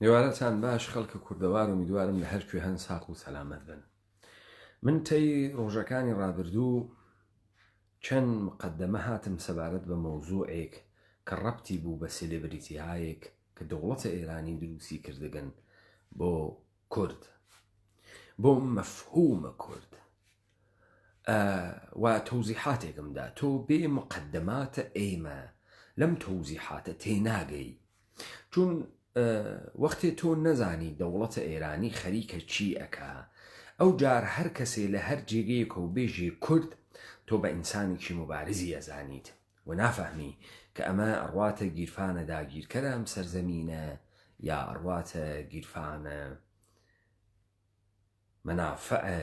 میوارەتان باش خەڵکە کوردەوار و میدوارم لە هەر کوێ هەن ساق و سەلامەت بن. من تەی ڕۆژەکانی ڕابردوو چەند مقدمە هاتم سەبارەت بە مۆزوعێک کە ڕەبتی بوو بە سێلێبریتیهایەک کە دەوڵەتە ئێرانی دروستی کردگەن بۆ کورد، بۆ مەفهومە کورد و تەوزیحاتێکمدا. تۆ بێ مقدماتە ئێمە لەم تەوزیحاتە تێناگەی، چون وەختێ تۆ نەزانی دەوڵەتە ئێرانی خەریکە چی ئەکا، ئەو جار هەر کەسێ لە هەر جێگەیەکە و بێژی کورد تۆ بە ئینسانێکی مبارزی ئەزانیت و نافەهمی کە ئەمە ئەڕواتە گیرفانە داگیرکەرە ئەم سەرزەمینە یا ئەڕواتە گیرفانە مەنافەعە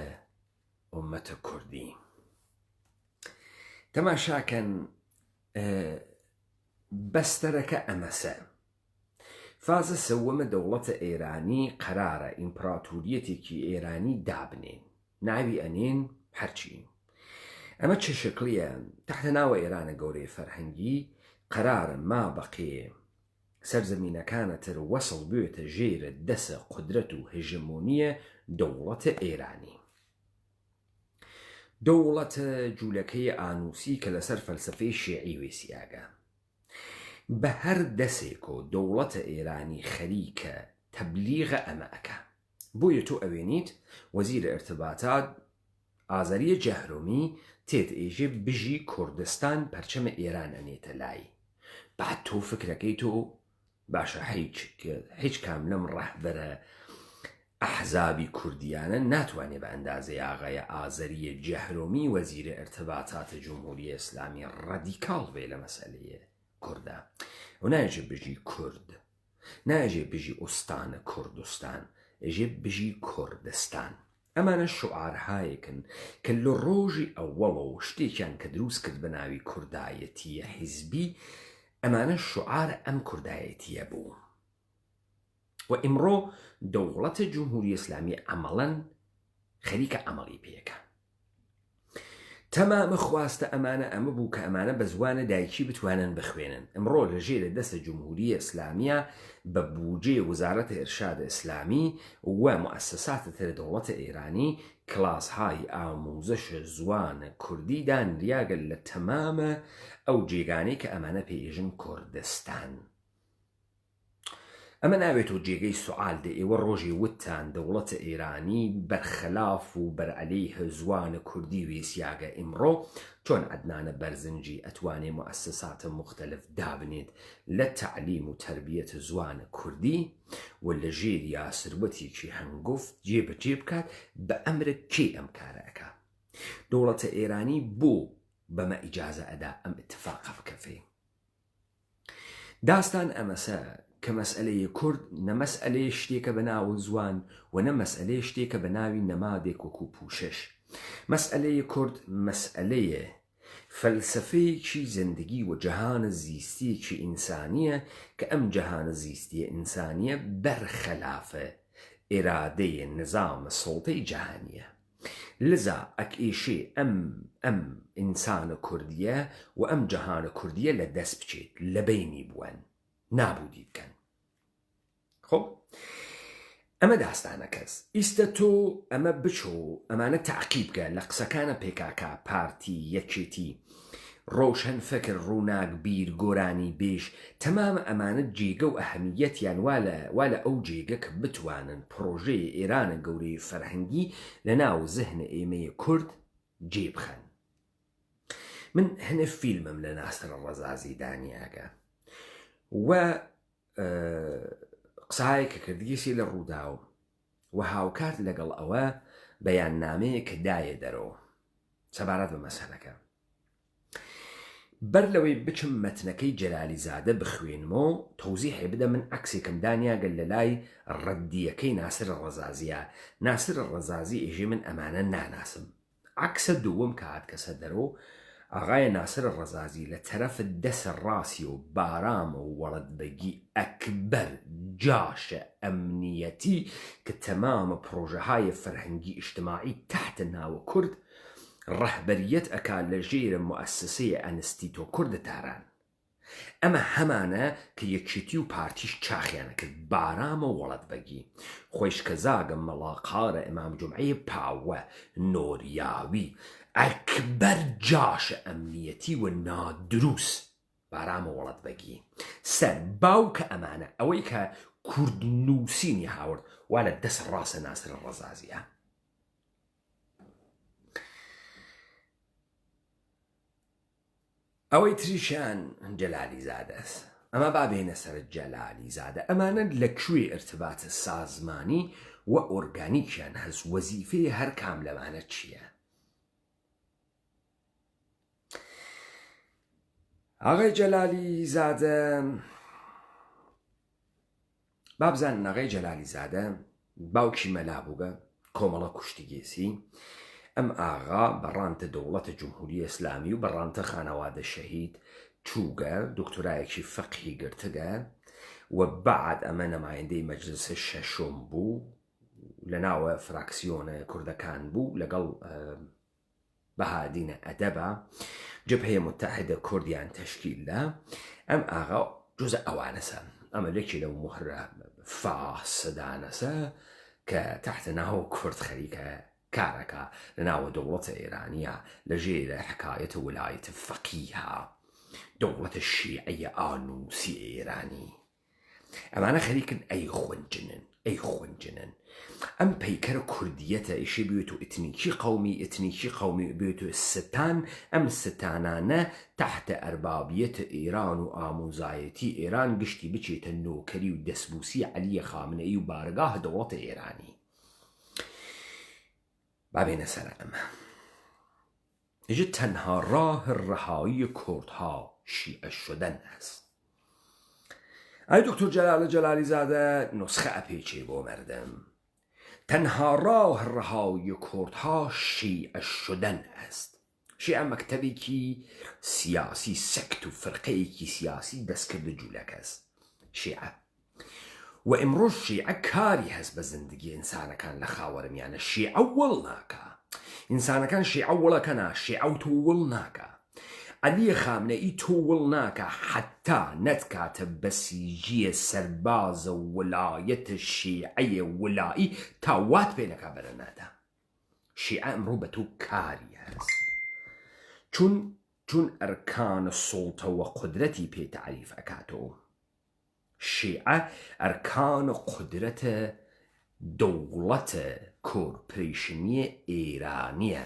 ئومەتە کوردی. تەماشاکەن بەستەرەکە ئەمەسە. فازە سەوەمە دەوڵەتە ئێرانی قەرارە ئیمپراتوریەتێکی ئێرانی دابنێن، ناوی ئەنێن هەرچی. ئەمە چه شکلیە؟ تحتە ناوە ئێرانە گەورەی فەرهەنگی قەرارە ما بەقێ سەرزەمینەکانەتر وەسڵ بێتە ژێرە دەسە قودرەت و هێژمۆنیە دەوڵەتە ئێرانی. دەوڵەتە جوولەکەی ئانووسی کە لەسەر فەلسەفەی شیعی وێسیاگە. بە هەر دەسێک و دەوڵەتە ئێرانی خەریکە تەبلیغە ئەمە ئەکا. بۆیە تۆ ئەوێنیت وەزیرە ئێرتباطات ئازەریە جەهرۆمی تێت ئێژێ بژی کوردستان پەرچەمە ئێران ئەنێتە لای. بعد تۆ فکرەکەی تۆ باشە هیچ کام لەم ڕەهبەرە ئەحزابی کوردیانە ناتوانێت بە ئەندازەی ئاغای ئازەریە جەهرۆمی وەزیرە ئێرتباطاتە جمهوریە ئیسلامی ڕەدیکاڵ بێ لە مەسەلەیە کوردە و ناژێ بژی کورد، ناژێ بژی ئوستانە کوردستان، ئێژێ بژی کوردستان. ئەمانە شعارهایەکن کە لە ڕۆژی ئەوەڵە و شتێکیان کە دروست کرد بە ناوی کوردایەتیە حیزبی، ئەمانە شعار ئەم کوردایەتیە بوو. و ئیمڕۆ دەوڵەتە جمهوری ئیسلامی عەمەڵەن خەریکە ئەمەڵی پێەکە. تەمامە خواستە ئەمانە ئەمە بوو کە ئەمانە بە زوانە دایکی بتوانن بخوێنن. ئەمڕۆ لە ژێرە دەستە جمهوریە ئیسلامیە بە بوجێ وەزارەتە ئێرشادە ئیسلامی و موسساتە تر دەوڵەتە ئێرانی کلاسهای ئاموزەشە زوانە کوردی دانریاگەن لە تەمامە ئەو جێگانەی کە ئەمانە پێژن کوردستان. ئەمە ناوێت و جێگەی سوال دە ئێوە ڕۆژی وتان دەوڵەتە ئێرانی بەرخلاف و بەرعەلەیه زوانە کوردی وێسیاگە. ئیمڕۆ چۆن عەدنانە بەرزنجی ئەتوانێ موسساتە مختلف دابنێت لە تەعلیم و تەربیەتە زوانە کوردی و لە ژێری یاسروەتێکی هەنگوفت جێبەجێ بکات بە ئەمرە کێ ئەم کارە ئەکا؟ دەوڵەتە ئێرانی بۆ بەمە ئیجازە ئەدا ئەم ئتفاقە بکەفێ؟ داستان ئەمەسە کە مەسئلەی کورد نە مەسئلەی شتێکە بە ناو زوان و نە مەسئلەی شتێکە بە ناوی نەمادێک وەکو پوشش. مەسئلەی کورد مەسئلەیە فەلسەفەیەکی زندگی و جەهانە زیستیەکی ئینسانیە کە ئەم جەهانە زیستیە ئینسانیە بەرخەلافە ئێرادەیە نظامە سڵتەی جەهانیە. لذا ئەکئێشێ ئەم ئینسانە کوردیە و ئەم جەهانە کوردیە لە دەست بچێت، لە بینی بوون نابودی بکەن. خب ئەمە داستانە کەس ئیستە تۆ ئەمە بچۆ ئەمانە تعقیبکە لە قسەکانە پێکاکە پارتی یەکێتی ڕۆشن فکر ڕووناک بیر گۆرانی بێژ تەمامە ئەمانە جێگە و ئەهەمیەتیان وا لە ئەو جێگە کە بتوانن پرۆژەی ئێرانە گەورەی فەرهەنگی لە ناو زەهنە ئێمەیە کورد جێبخەن. من هەنە فیلمم لە ناسر ڕەزازی دانیاگە و قسایە کە کردگیسی لە ڕووداو و هاوکات لەگەڵ ئەوە بەیاننامەیە کە دایە دەرەوە سەبارەت بە مەسەلەکە. بەر لەوەی بچم مەتنەکەی جەلالی زادە بخوێنمەوە تەوزیحێ بدە، من عەکسێکم دانیاگەن لە لای ڕەدیەکەی ناسر ڕەزازیە. ناسر ڕەزازی ئێژێ من ئەمانە ناناسم. عەکسە دووەم کە هات کەسە دەرەوە ئاغای ناسر ڕەزازی لە تەرەفت دەسە ڕاستی و بارامە و وەڵەتبەگی ئەکبەر جاشە ئەمنیەتی کە تەمامە پرۆژەهای فەرهەنگی ئیجتماعی تحتە ناوە کورد ڕەهبەریەت ئەکا لە ژێرە موسسەیە ئەنستیتۆ کوردە تاران. ئەمە هەمانە کە یەکێتی و پارتیش چاخیانە کرد بارامە وەڵەت بەگی خۆش کە زاگەم مەڵاقارە ئەمام جمعەیە پاوە نۆریاوی ئەکبەر جاشە ئەمنیەتی و نادروست بارامە وەڵەت بەگی سەر باوکە ئەمانە ئەوەی کە کورد نووسینی هاورد وا لە دەست ڕاستە ناسر ڕەزازیە ئەوەی تریشیان جەلالی زادەست ئەمە بابێنە سەر جەلالی زادە ئەمانە لەکوێ ئرتباتە سازمانی و ئۆرگانیکیان هەست وەزیفەی هەر کام لەمانە چییە ئاغای جەلالی زادە بابزان ئاغای جەلالی زادە باوکی مەلابووگە کۆمەڵە کوشتیگێسی ئەم ئاغا بەڕانتە دەوڵەتە جمهوری ئیسلامی و بەڕانتە خانەوادە شەهید چووگە دکتۆرایەکی فەقهی گرتگە و بعد ئەمە نەمایەندەی مەجلسە شەشۆم بوو لەناوە فراکسیۆنە کوردەکان بوو لەگەڵ بەهادینە ئەدەبە جبهەیە متحدە کوردیان تەشکیلدا ئەم ئاغا جوزە ئەوانەسە ئەمە لێکی لەو مهرە فاسدانەسە کە تحتە ناو کورد خەریکە کارەکە لەناوە دەوڵەتە ئێرانیە لەژێرە حکایەتە وڵایەتە فەقیها دەوڵەتە شیعەیە ئانوسی ئێرانی ئەمانە خەریکن ئەی خوێنجنن ئەم پەیکەرە کوردیەتە ئیشی بێت و ئتنیکی قەومی بێت و ستان ئەم ستانانە تحتە ئەربابیەتە ئێران و ئامۆزایەتی ئێران گشتی بچێتە نۆکەری و دەستبوسی عەلیە خامنەئی و بارگاه دەوڵەتە ئێرانی بابێنە سەر ئەمە ئیجا تەنها راه ڕەهایی کوردها شیعە شدن هەست ئەی دکتۆر جەلالی زادە نسخە ئەپێچێ بۆ مەردم تەنها راه ڕەهایی کوردها شیعە شدن هەست شیعە مەکتەبێکی سیاسی سەکت و فرقەیەکی سیاسی دەستکردە جوولەکەس شیعە و ئمڕۆژ شیعە کاری هەست بە زندگی ئینسانەکان لە خاوەرمیانە شیعە وڵ ناکە ئینسانەکان شیعە وڵەکەنا شیعە تۆ وڵ ناکە عەلیە خامنەئی تۆ وڵ ناکە حەتا نەتکاتە بەسیجیە سەربازە وڵایەتە شیعەیە وڵایی تا وات پێ نەکا بەرەنادا شیعە ئەمڕۆ بە تۆ کاری هەست چون ئەرکانە سوڵتە و قودرەتی پێ تعریف ئەکاتەوە شیعە ئەرکانە قودرەتە دەوڵەتە کۆرپۆریشنیە ئێرانیە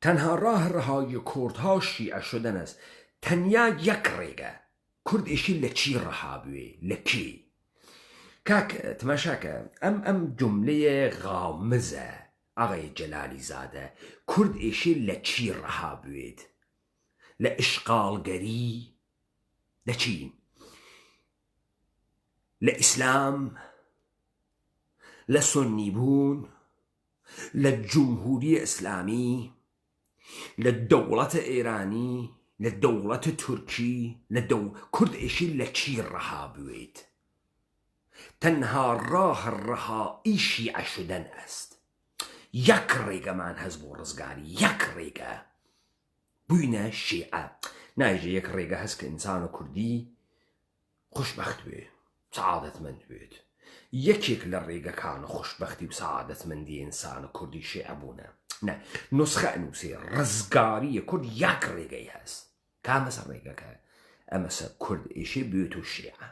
تەنها راه ڕەهایی کوردها شیعە شدن است تەنیا یەک ڕێگە کورد ئیشی لە چی ڕەها بوێ لە کێ کاک تماشاکە ئەم جملەیە غامزە ئاغای جەلالی زادە کورد ئیشی لە چی ڕەها بوێت لە ئشقالگەری لە چی لە ئیسلام لە سنیبوون لە جمهوری ئیسلامی لە دەوڵەتە ئێرانی لە دەوڵەتە تورکی کورد ئیشی لە چی ڕەها بوێت تەنها راه ڕەهایی شیعە شدن است یەک ڕێگەمان هەست بۆ ڕزگاری یەک ڕێگە بووینە شیعە نایژە یەک ڕێگە هەست کە ئینسانە کوردی خوشبەخت بێ سعادەتمەند بێت یەکێک لە ڕێگەکانە خوشبەختی و سعادەتمەندی ئینسانە کوردی شیعە بوونە نه نسخە ئەنووسێ ڕزگاریە کورد یەک ڕێگەی هەست کامەسە ڕێگەکە ئەمەسە کورد ئیشێ بێت و شیعە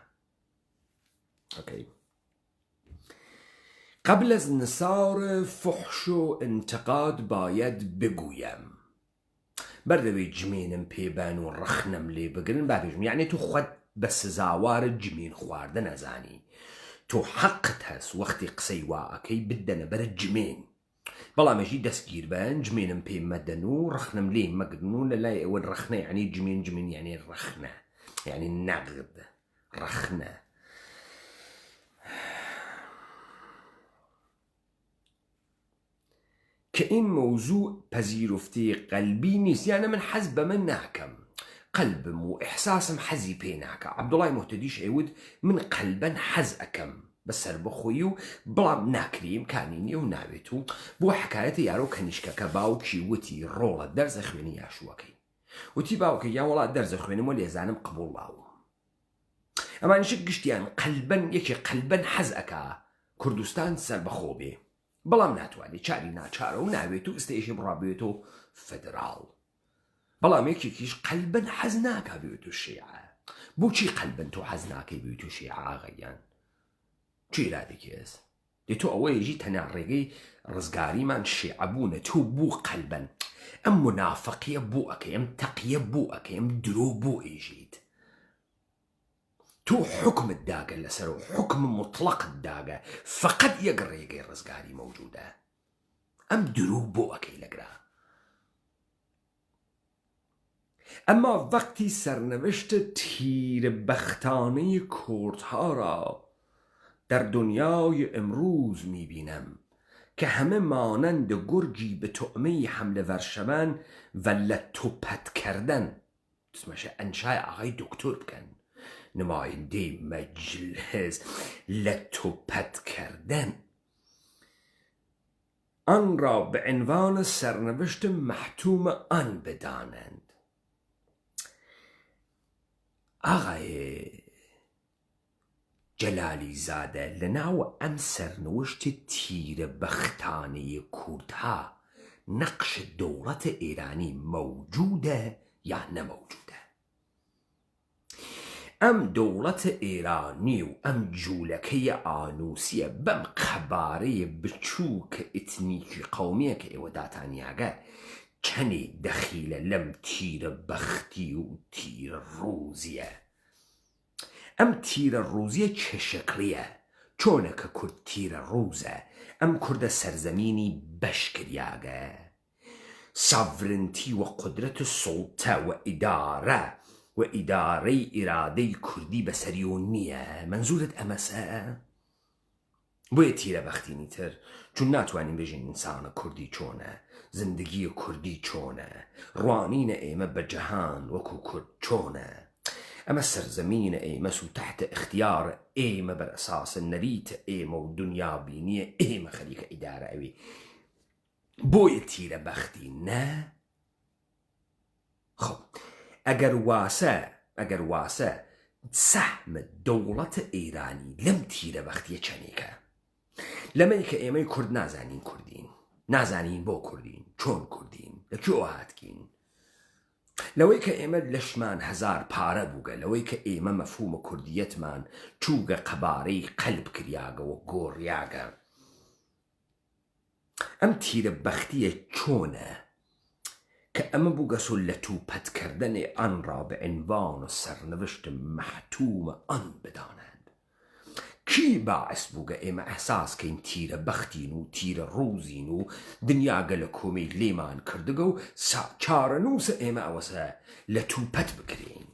قبل از نثار فحش و انتقاد باید بگویم بەردەوێت جمێنم پێبان و ڕەخنەم لێ بگرن بابێژم یعنی تو خۆت بە سزاوارە جمێن خواردە نەزانی تۆ حەقت هەست وەختی قسەی وا ئەکەی بدەنە بەرە جمێن بەڵامەژی دەستگیر بن جمێنم پێ مەدەن و ڕەخنەم لێ مەگرن و لەلای ئەوە ڕەخنە یعنی جمێن یعنی ڕەخنە یعنی نەغد ڕەخنە که این موضوع پذیرفته قلبی نیست یعنی من حەز بە من ناکەم قلبم و احساسم حەزی پێ ناکە عەبدوڵای مهتدیش ئەیوت من قەلبەن حەز ئەکەم بەسەر بخۆی و بەڵام ناکریم کانی نییە و ناوێت و بۆ حکایەتە یارۆ کەنیشکەکە باوکی وتی ڕۆڵە دەرزە خوێنی یاشوەکەی وتی باوکە یا وڵات دەرزە خوێنم و لێزانم قبوڵاوە ئەمانیش گشتیان قەلبەن یەکێ قەلبەن حەز ئەکا کوردستان سەر بەخۆ بێ بەڵام ناتوانێت چاری ناچارە و ناوێت و ئستێشی بڕابێت و فدراڵ بەڵام یەکێکیش قەلبەن حەز ناکا بێت و شیعە بۆچی قەلبەن تۆ حەز ناکەی بێت و شیعە ئاغەیان چی ئیرادێکێز دێ تۆ ئەوەیەژی تەنیا ڕێگەی ڕزگاریمان شیعە بوونە تۆ بوو قەلبەن ئەم منافقیە بۆ ئەەکەی ئەم تەقیە بۆ ئەەکەی ئەم درۆ بۆ ئێژیت تۆ حکمت داگە لەسەر و حکم مطلقت داگە فقط یەک ڕێگەی ڕزگاری مەوجودە ئەم درۆ بۆ ئەەکەی لەگرا ئەمما وەقتی سەرنەوشتە تیرە بەختانەی کوردها را در دنیای امروز میبینم که همه مانند گرگی به طعمه حمله ور شوند و لتوپت کردن اسمشه انشای آقای دکتر بکن نماینده مجلس لتوپت کردن آن را به عنوان سرنوشت محتوم آن بدانند آقای جلالی زاده لناو ام سرنوشت تیر بختانه کردها نقش دولت ایرانی موجوده یا نموجوده ام دولت ایرانی و ام جولکه آنوسیه بم قباره بچوک اتنیکی قومیه که ایوداتانیاگه چنی دخیل لم تیر بختی و تیر روزیه ام تیر روزیه چه شکلیه چونه که کرد تیر روزه ام کرد سرزمینی بشکریاگه ساورنتی و قدرت سلطه و اداره اراده کردی بسریونیه منظورت امسه بۆیە تیرە بەختینی تر چون ناتوانین بژین ئینسانە کوردی چۆنە زندگی کوردی چۆنە ڕوانینە ئێمە بە جەهان وەکو کورد چۆنە ئەمە سەرزەمینە ئێمە و تحت اختیار ئێمە بەر ئەساسە نەریتە ئێمە و دنیا بینیە ئێمە خەریکە ئیدارە ئەوێ بۆیە تیرە بەختی نە خۆ ئەگەر واسە سەهم دەوڵەتە ئێرانی لەم تیرە بەختیە چەندێکە لەمەی کە ئێمەی کورد نازانین کوردین نازانین بۆ کوردین چۆن کوردین لەکوێوە هاتکین لەوەی کە ئێمە لەشمان هەزار پارە بووگە لەوەی کە ئێمە مەفهومە کوردیەتمان چووگە قەبارەی قەلب کریاگەوە گۆڕیاگە ئەم تیرە بەختیە چۆنە کە ئەمە بووگەسۆ لە توپەتکردنێ ئەن را بە عنوان و سەرنوشت مەحتومە ئەن بدانند کی باعث بووگە ئێمە ئەحساسکەین تیرە بەختین و تیرە ڕووزین و دنیاگە لە کۆمەی لێمان کردگە و چارەنووسە ئێمە ئەوەسە لە توپەت بکرین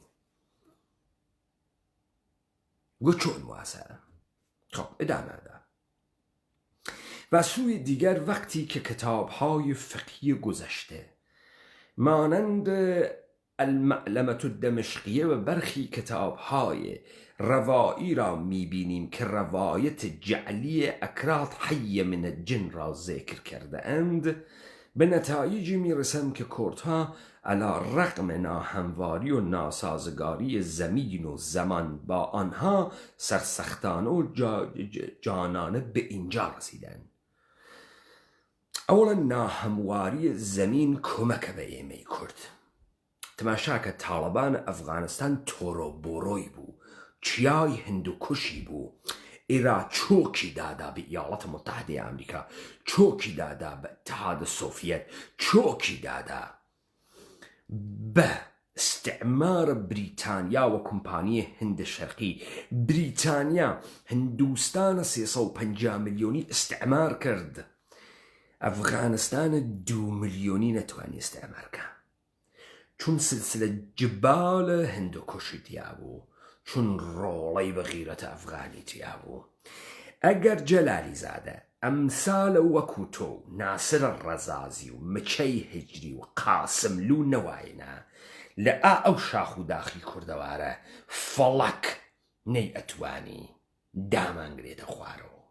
گو چۆن واسە خب ادامه‌دا و سوی دیگر وقتی که کتاب‌های فقهی گذشته مانند المعلمة الدمشقیه و برخی کتاب‌های روایی را می‌بینیم که روایت جعلی اکراد حی من الجن را ذکر کرده اند به نتایجی میرسم که کردها علی رغم ناهمواری و ناسازگاری زمین و زمان با آنها سرسختانه و جانانه به اینجا رسیدند اولا ناهمواری زمین کمک به ئێمەی کورد تماشاکە تاڵەبان ئەفغانستان تۆرۆ بۆڕۆی بوو چیای هندوکوشی بوو ئێرا چۆکی دادا بە ئیاڵەتە متحدەی ئەمریکا چۆکی دادا بە ئیتحاد سۆڤیەت چۆکی دادا بە استعمار بریتانیا و کۆمپانیای هند شەرقی بریتانیا هندوستانە 350 ملیۆنی استعمار کرد ئەفغانستانە 2 ملیۆنی نەتوانی استعمارکە چون سلسلە جبال هندوکوشی تیا بوو چون ڕۆڵەی بە غیرەتە ئەفغانی تیا بوو ئەگەر جەلالی زادە ئەمسالە وەکو تۆ ناسرە ڕەزازی و مچەی هجری و قاسملوو نەوایەنە لە ئەو شاخ و داخی کوردەوارە فەڵەک نەی ئەتوانی دامانگرێتە خوارەوە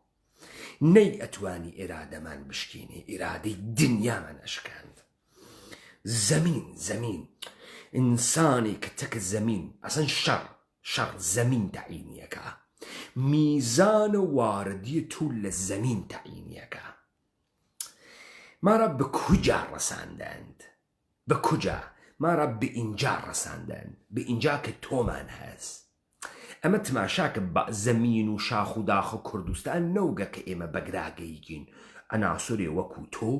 نەی ئەتوانی ئێرادەمان بشکێنێ ئێرادەی دنیامان ئەشکاند زەمین ئینسانی کە تەکە زەمین ئەسەن شەڕ زەمین تەعینیەکە میزانە واردی تو لە زەمین تەعینیەکە مارە بە کوجا ڕەساندەند بە کوجا مارە بە ئینجا ڕەساندەن بە ئینجا کە تۆمان هەست ئەمە تماشاکە بە زەمین و شاخ و داخە کوردستان نەوگە کە ئێمە بەگراگەیگین ئەناسوورێ وەکو تۆ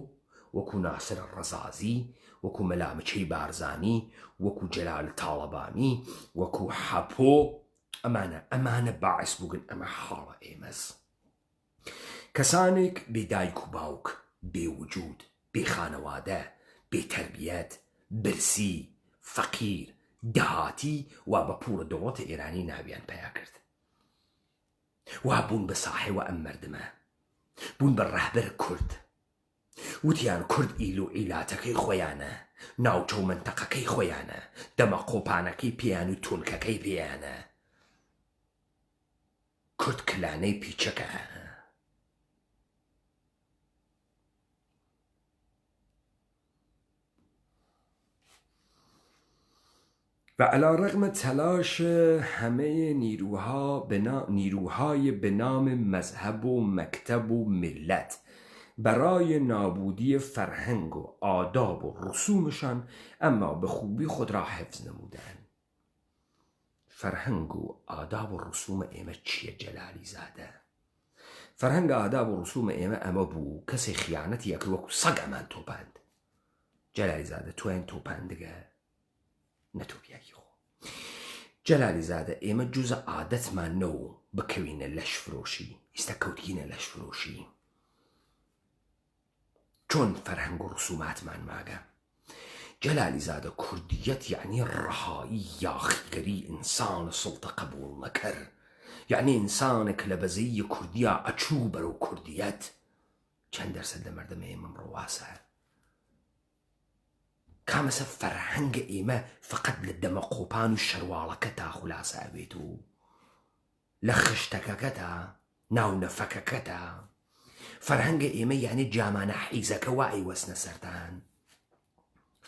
وەکو ناسر ڕەزازی وەکو مەلامچەی بارزانی وەکو جەلال تاڵەبانی وەکو حەپۆ ئەمانە باعث بووگن ئەمە حاڵە ئێمەس کەسانێک بێدایک و باوک بێوجود بێخانەوادە بێتەربیەت برسی فەقیر دەهاتی وا بە پوورە دەوڵەتە ئێرانی ناویان پیا کرد وا بوون بە ساحێوە ئەم مەردمە بوون بە ڕەهبەر کورد وتیان کورد ئیل و ئیلاتەکەی خۆیانە ناوچە و منتەقەکەی خۆیانە دەمە قۆپانەکەی پێیان و تونکەکەی پێیانە کورد کلانەی پیچەکە و علی رغم تلاش همه نیروهای به نام مذهب و مکتب و ملت برای نابودی فرهنگ و آداب و رسومشان اما به خوبی خود را حفظ نمودند. فرهنگ و آداب و رسوم ایمه چیه جلالی زاده؟ فرهنگ آداب و رسوم ایمه اما بو کسی خیانتی یکر وکو سگ امان توپند جلالی زاده تو این توپند دیگه نتو بیایی خو جلالی زاده ایمه جز عادت من نو بکوین لش فروشی استکوتین لش فروشی چون فرهنگ و رسومات من ماگه جلالی زاده کردیت یعنی رهایی یاخیگری انسان سلطه قبول نکر یعنی انسانك لبزي كردية أشو برو كرديات چند درصد لمردم ایمم رواسه كامسا فرهنگ ایمه فقط لدم قوبان و شروالكتا خلاصة أبيتو لخشتككتا ناو نفككتا فرهنگ ایمه يعني جامان حيزك واعي وسن سرتان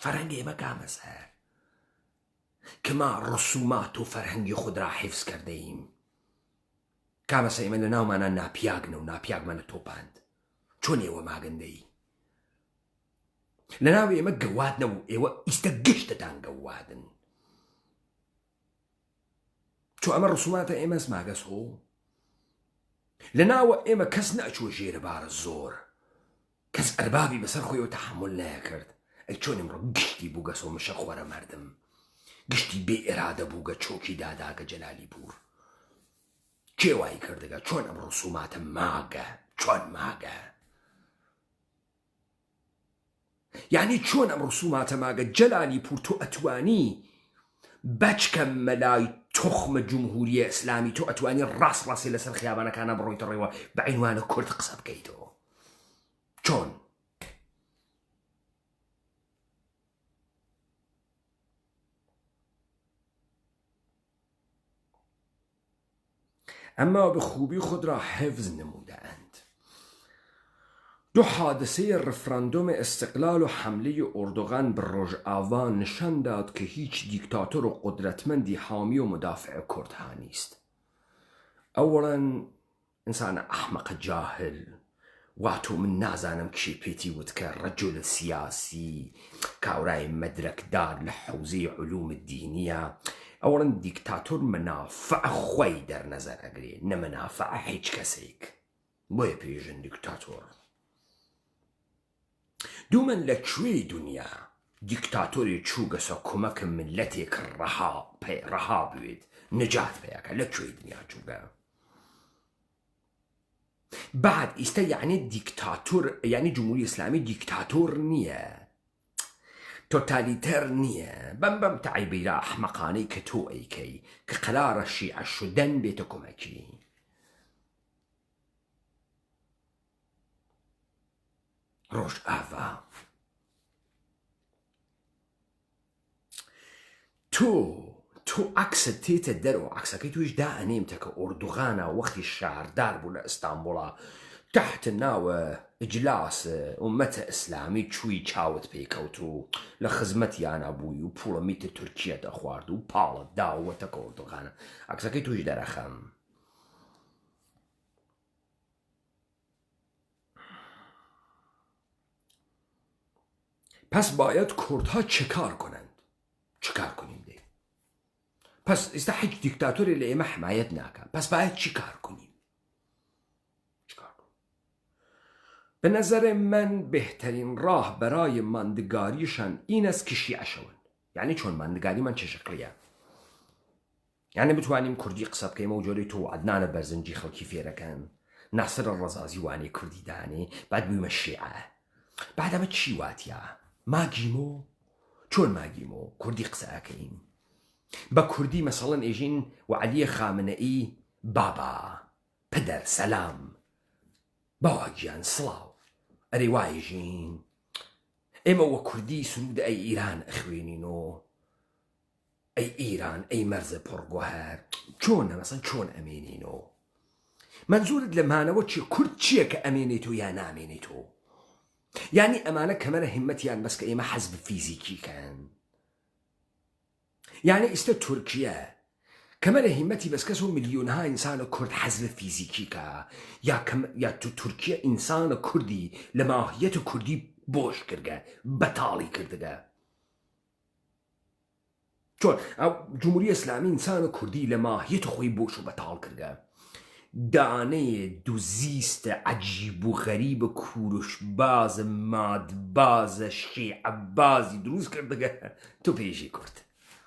فرهنگ ایمه كامسا كما رسومات و فرهنگ خود را حفظ کردهیم کامسا ایمه لناو مانا ناپیاگنو ناپیاگ مانا توپاند چون ایوه ماگندهی لناو ایمه گوادنو ایوه استگشتتان گوادن چو اما رسومات ایمه اسماگس هو لناو ایمه کس ناچو جیر بار الزور کس اربابی بسر خویو تحمل نکرد چون امرو گشتی بوگا سو مشخوار مردم گشتی بی اراده بوگا چوکی داداگا جلالی بور چه وای کردگا چون ام رسومات ماگه چون ماگه یعنی چون ام رسومات ماگه جلالی پور تو اتوانی بچکم ملای تخم جمهوری اسلامی تو اتوانی راسی لسر خیابانه کانا برویت الریوه بعنوان کرد قصب کیتو چون اما به خوبی خود را حفظ نمودند. دو حادثه رفراندوم استقلال و حمله اردوغان به روژاوا نشان داد که هیچ دیکتاتور و قدرتمندی حامی و مدافع کردها نیست. اولا انسان احمق جاهل واتو من نازانم کی پیتی بود که رجل سیاسی کاورای مدرک دار لحوزه علوم الدینیه اولا دیکتاتور منافع خوی در نظر اگری نه منافع هیچ کسیک بوی پیژن دیکتاتور دوما لچوی دنیا دیکتاتوری چوگسا کمک ملتی که رها بید نجات بیاکا لچوی دنیا چوگا بعد ایستا یعنی دیکتاتور یعنی جمهوری اسلامی دیکتاتور نیه توتالیتر نیه بم تعیبیرا احمقانی که تو ایکی که قرار شیعه شدن بیتو کمکی روژاوا تۆ عکسە تێتە دەرەوە عکسەکەی توش دائەنێمتەکە ئۆردوغانە وەختی شاردار بوو لە ئستانبوڵە تحت ناوە ئجلاس ئومەتە ئیسلامی چووی چاوت پێکەوت و لە خزمەتیانە بووی و پوڵە میتر تورکیە دەخوارد و پاڵت داوەتەکە ئۆردوغانە عکسەکەی توش دەرەخەم. پس باید کردها چه کار کنند؟ چه کار کنیم ده؟ پس ئێستا هیچ دیکتاتۆری لە ئێمە حمایەت ناکە. پس باید چی کار کنیم؟ به نظر من بهترین راه برای ماندگاریشان این است که شیعه شون. یعنی چون ماندگاری من چه شکلیه؟ یعنی بتوانیم کردی قسە بکەیمە و جۆرەی تۆ عەدنانە بەرزنجی خەڵکی فێرەکەن ناسر ڕەزازی وانەی کوردی دانێ بعد بوویمە شیعە بعد ئەمە چی واتیە؟ ماگیمۆ؟ چۆن ماگیمۆ کوردی قسە ئەکەین بە کوردی مەسەڵەن ئێژین و عەلیە خامنەئی بابا پدەر سەلام باوەگیان سڵاو ئەرێ وایژین ئێمە وە کوردی سرود ئەی ئیران ئەخوێنینەوە ئەی ئیران ئەی مەرزە پڕگوهەر چۆنە مەسەن چۆن ئەمێنینەوە منزورت لەمانەوە چی کورد چییە کە ئەمێنێتەوە یا نامێنێتەوە یعنی ئەمانە کەمەرە هیمەتیان بەس کە ئێمە حەزب فیزیکیکەن یعنی ئێستا تورکیە کەمەرە هیمەتی بەس کەس و میلیۆنها ئینسانە کورد حەزب فیزیکیکە یا تو تورکیە ئینسانە کوردی لە ماهیەت کوردی بۆش کردگە بەتاڵی کردگە چۆن جمهوری ئیسلامی ئینسانە کوردی لە ماهیەت خۆی بۆش و بەتاڵ کردگە دانەیە دووزیستە عەجیب و غەریبە کوروشبازە مادبازە شیعەبازی دروست کردگە تۆ پێشی کورد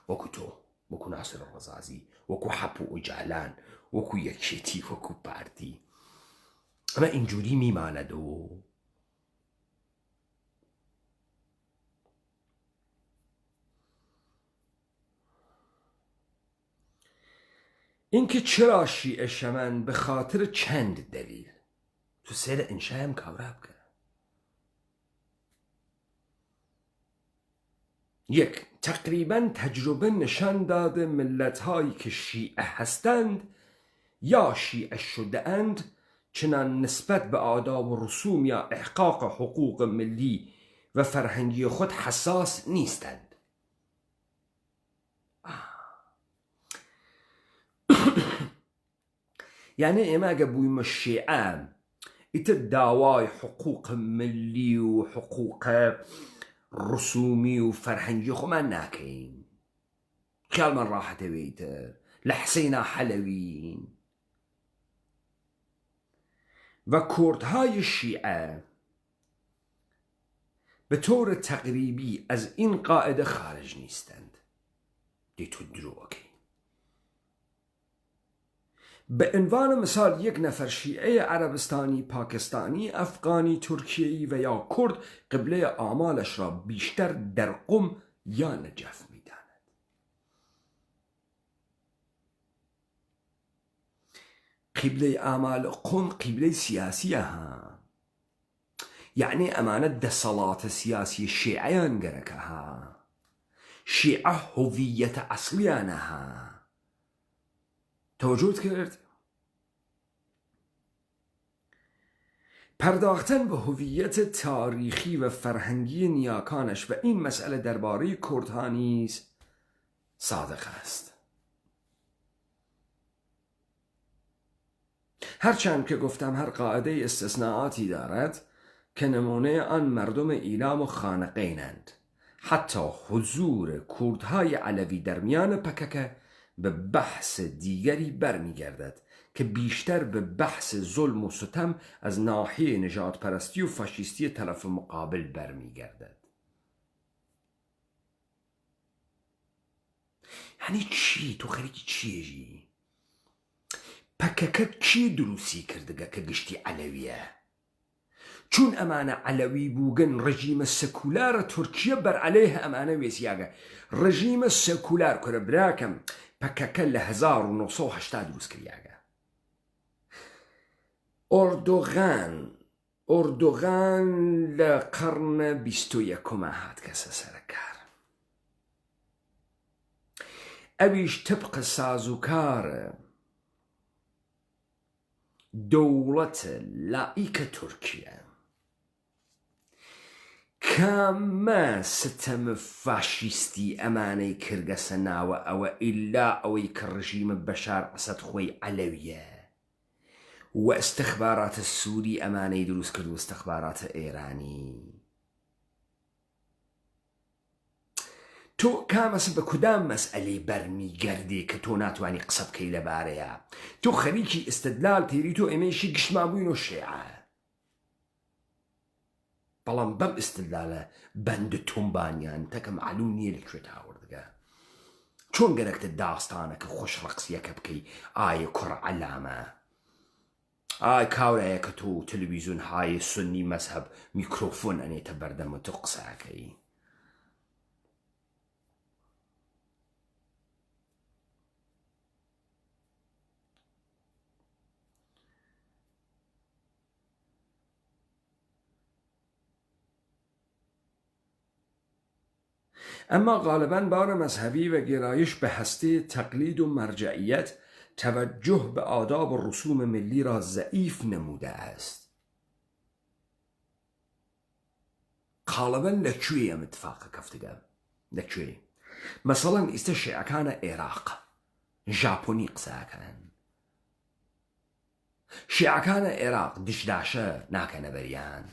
وەکو تۆ وەکو ناسر ڕەزازی وەکو حەپو و جالان وەکو یەکێتی وەکو پارتی ئەمە ئینجوری میمانەدەوە اینکه چرا شیعه شوند به خاطر چند دلیل تو سیر انشایم کاورا بکە یک تقریبا تجربه نشان داده ملت‌هایی که شیعه هستند یا شیعه شده اند چنان نسبت به آداب و رسوم یا احقاق حقوق ملی و فرهنگی خود حساس نیستند. یعنی ئێمە ئەگە بوویمە شیعە ئیتر داوای حقوق ملی و حقوق ڕسومی و فەرهەنگی خۆمان ناکەین خیالمان ڕاحەتەوێ ئیتر لە حسەینا حەلەوین و کردهای شیعه به طور تقریبی از این قاعده خارج نیستند. دیتو دروغی. به عنوان مثال یک نفر شیعه عربستانی، پاکستانی، افغانی، ترکیه‌ای و یا کرد قبله اعمالش را بیشتر در قم یا نجف می‌داند. قبله اعمال قم قبله سیاسی ها، یعنی امانت دسالات سیاسی شیعیان گرکه ها، شیعه هویت اصلیانه ها. توجه کرد؟ پرداختن به هویت تاریخی و فرهنگی نیاکانش و این مسئله درباره کردها نیز صادق است. هرچند که گفتم هر قاعده استثناءاتی دارد که نمونه آن مردم ایلام و خانقینند. حتی حضور کردهای علوی در میان پکک به بحث دیگری برمیگردد که بیشتر به بحث ظلم و ستم از ناحیه نژاد پرستی و فاشیستی طرف مقابل برمیگردد. یعنی چی؟ تو خەریکی چیەژی؟ پەکەکە چی دروستی کردگە کە گشتی علەویە؟ چون ئەمانە علەوی بووگەن ڕژیمە سەکولارە تورکیە بەرعەلەیه ئەمانە وێسیاگە ڕژیمە سەکولار کورە براکەم پەکەکە لە 1980 دروست کریاگە. ئۆردۆغان لە قەرنە 21 هات کەسە سەرکار. ئەویش تبق سازوکارە دەوڵەتە لایکە تورکیە کامە ستەم فاشیستی ئەمانەی کردگەسە ناوە ئەوە ئیلا ئەوەی کە ڕژیمە بەشار ئەسەد خۆی عەلەویە و ئستخباراتە سووری ئەمانەی دروست کرد و ئستخباراتە ئێرانی تۆ کامەسە بە کودام مەسئلەی بەرمی گەردێ کە تۆ ناتوانی قسە بکەی لەبارەیە تۆ خەریکی ئستدلال تێری تۆ ئێمەیشی گشتمان بووین و شێعە بەڵام بەم ئستدلالە بەند تۆمبانیان تەکە معلوم نییە لەکوێ هاوردگە چۆن گەرەکتە داستانەکە خۆش ڕەقسیەکە بکەی ئایە کوڕ عەلامە ئای کاورایە کە تۆ تەلەڤیزیۆن های سنی مەزهەب میکرۆفۆن ئەنێتە بەردەمە تۆ قسەکەی اما غالباً بار مذهبی و گرایش به هسته تقلید و مرجعیت توجه به آداب و رسوم ملی را ضعیف نموده است. غالباً لکوی ام اتفاق کفتگم لکوی مثلا است شیعکان عراق ژاپنی قساکن شیعکان عراق دشداشه ناکنه بریان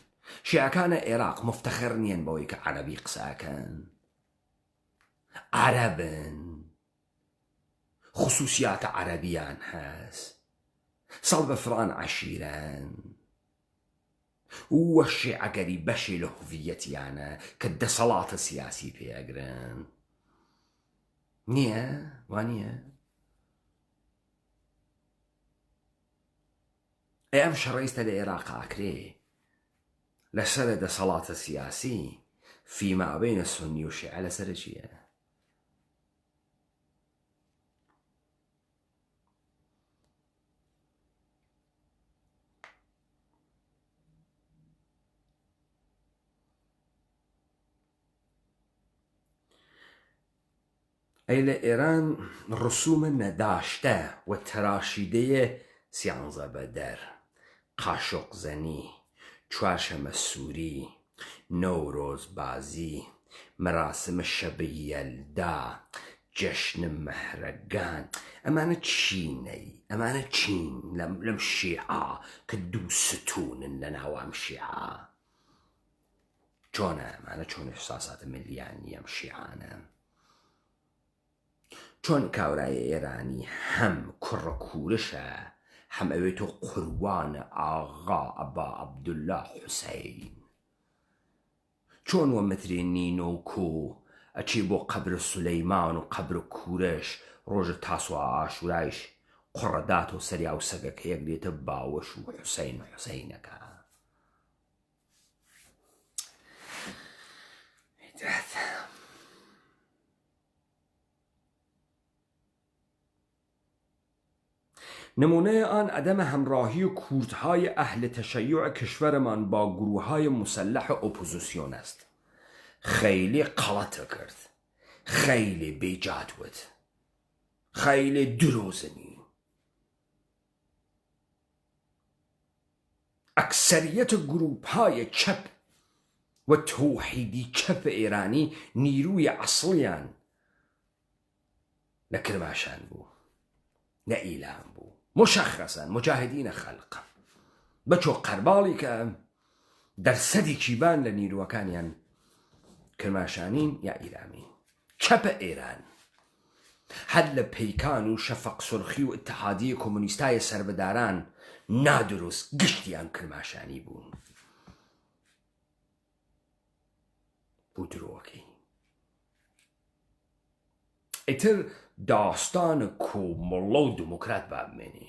شیعکان عراق مفتخر نین بوی که عربی قساکن عربن خصوصيات عربيان هاس صلب فران عشيران والشيعة قريب بشي له هويتيانا كد صلاة سياسي بيقرن نيا وانيا ايام شريست العراق اكري لسرد صلاة سياسي فيما بين السني والشيعة لسرجيه ایل ایران رسوم نداشته و تراشیده سیانزه بدر قاشق زنی چوارشم سوری نوروز بازی مراسم شب یلدا جشن مهرگان امانه چینی امانه چین لم شیعه که دو ستون لناوام شیعه چونه امانه چون احساسات ملیانی ام شیعانه چون کاورای ایرانی هم کرکورشه هم اویتو قروان آغا ابا عبدالله حسین چون و متری نینو کو اچی بو قبر سلیمان و قبر کورش روژ تاسو عاشورایش قردات و سریا و سگه که یک دیت باوش و حسین و حسینکا نمونه آن عدم همراهی کوردهای اهل تشیع کشورمان با گروههای مسلح اپوزیسیون است. خیلی غلط کرد. خیلی بیجاد بود. خیلی دروزنی. اکثریت گروههای چپ و توحیدی چپ ایرانی نیروی اصلیان نکرماشان بو. نه ایلام بو. مشخصا مجاهدین خلق بچو قربالی که درصدی چیبان لنیروکانیان کرماشانین یا ایرامی چپ ایران حل پیکان و شفق سرخی و اتحادیه کمونیستای سربداران نادرست گشتیان کرماشانی بون بودروکی ایتر داستان کو ملو دموکرات باب منی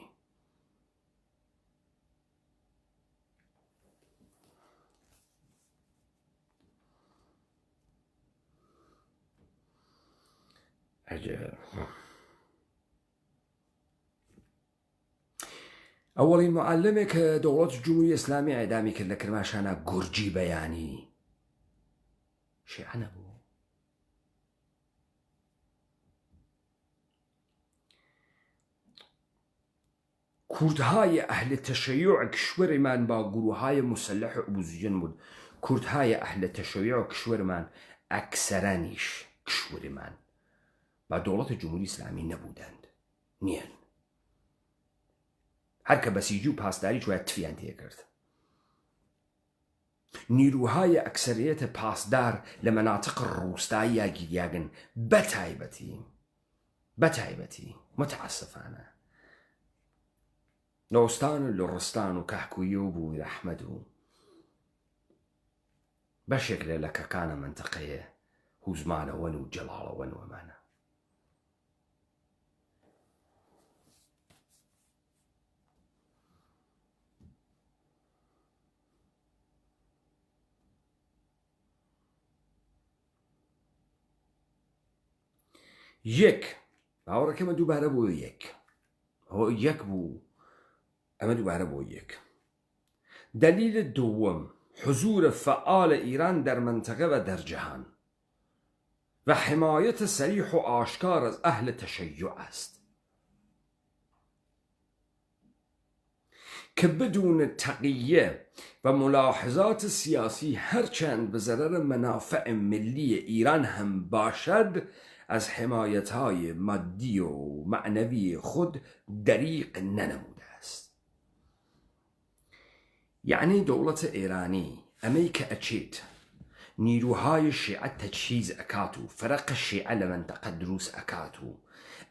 عجب اولین معلمه که دولت جمهوری اسلامی اعدامی کرد لکرماشانا گرجی بیانی شیعه نبو کوردهای ئەهل تەشەیوع کشوەرمان با گروههای مسلح و ئوبوزیۆن بود. کوردهای ئەهل تەشەیوع کشوەرمان ئەکسەرانیش کشوەرمان با دەوڵەتە جمهوری ئیسلامی نەبوودند، نییان. هەر کە بەسیجی و پاسداری چوایە تفیان تێکرد. نیروهای ئەکسەریەتە پاسدار لە مەناطق ڕووستایی یا گیریاگن بەتایبەتی متعسفانە لەوستان و لڕستان و کەحکویە و بووی ئەحمەد و بەشێک لە لەکەکانە منتەقەیە هوزمانەوەن و جەڵاڵەوەن وەمانە. یەک باوەڕەکەمە دووبارە بۆ یەک بوو ئەمە دووبارە بۆ یەک. دلیل دوم حضور فعال ایران در منطقه و در جهان و حمایت صریح و آشکار از اهل تشیع است که بدون تقیه و ملاحظات سیاسی هرچند به ضرر منافع ملی ایران هم باشد از حمایت‌های مادی و معنوی خود دریغ ننموده است. یعنی دولت ایرانی ئەمەی کە ئەچێت نیروهای شیعە تەجهیز ئەکات و فەرەق شیعە لە منطقە دروست ئەکات و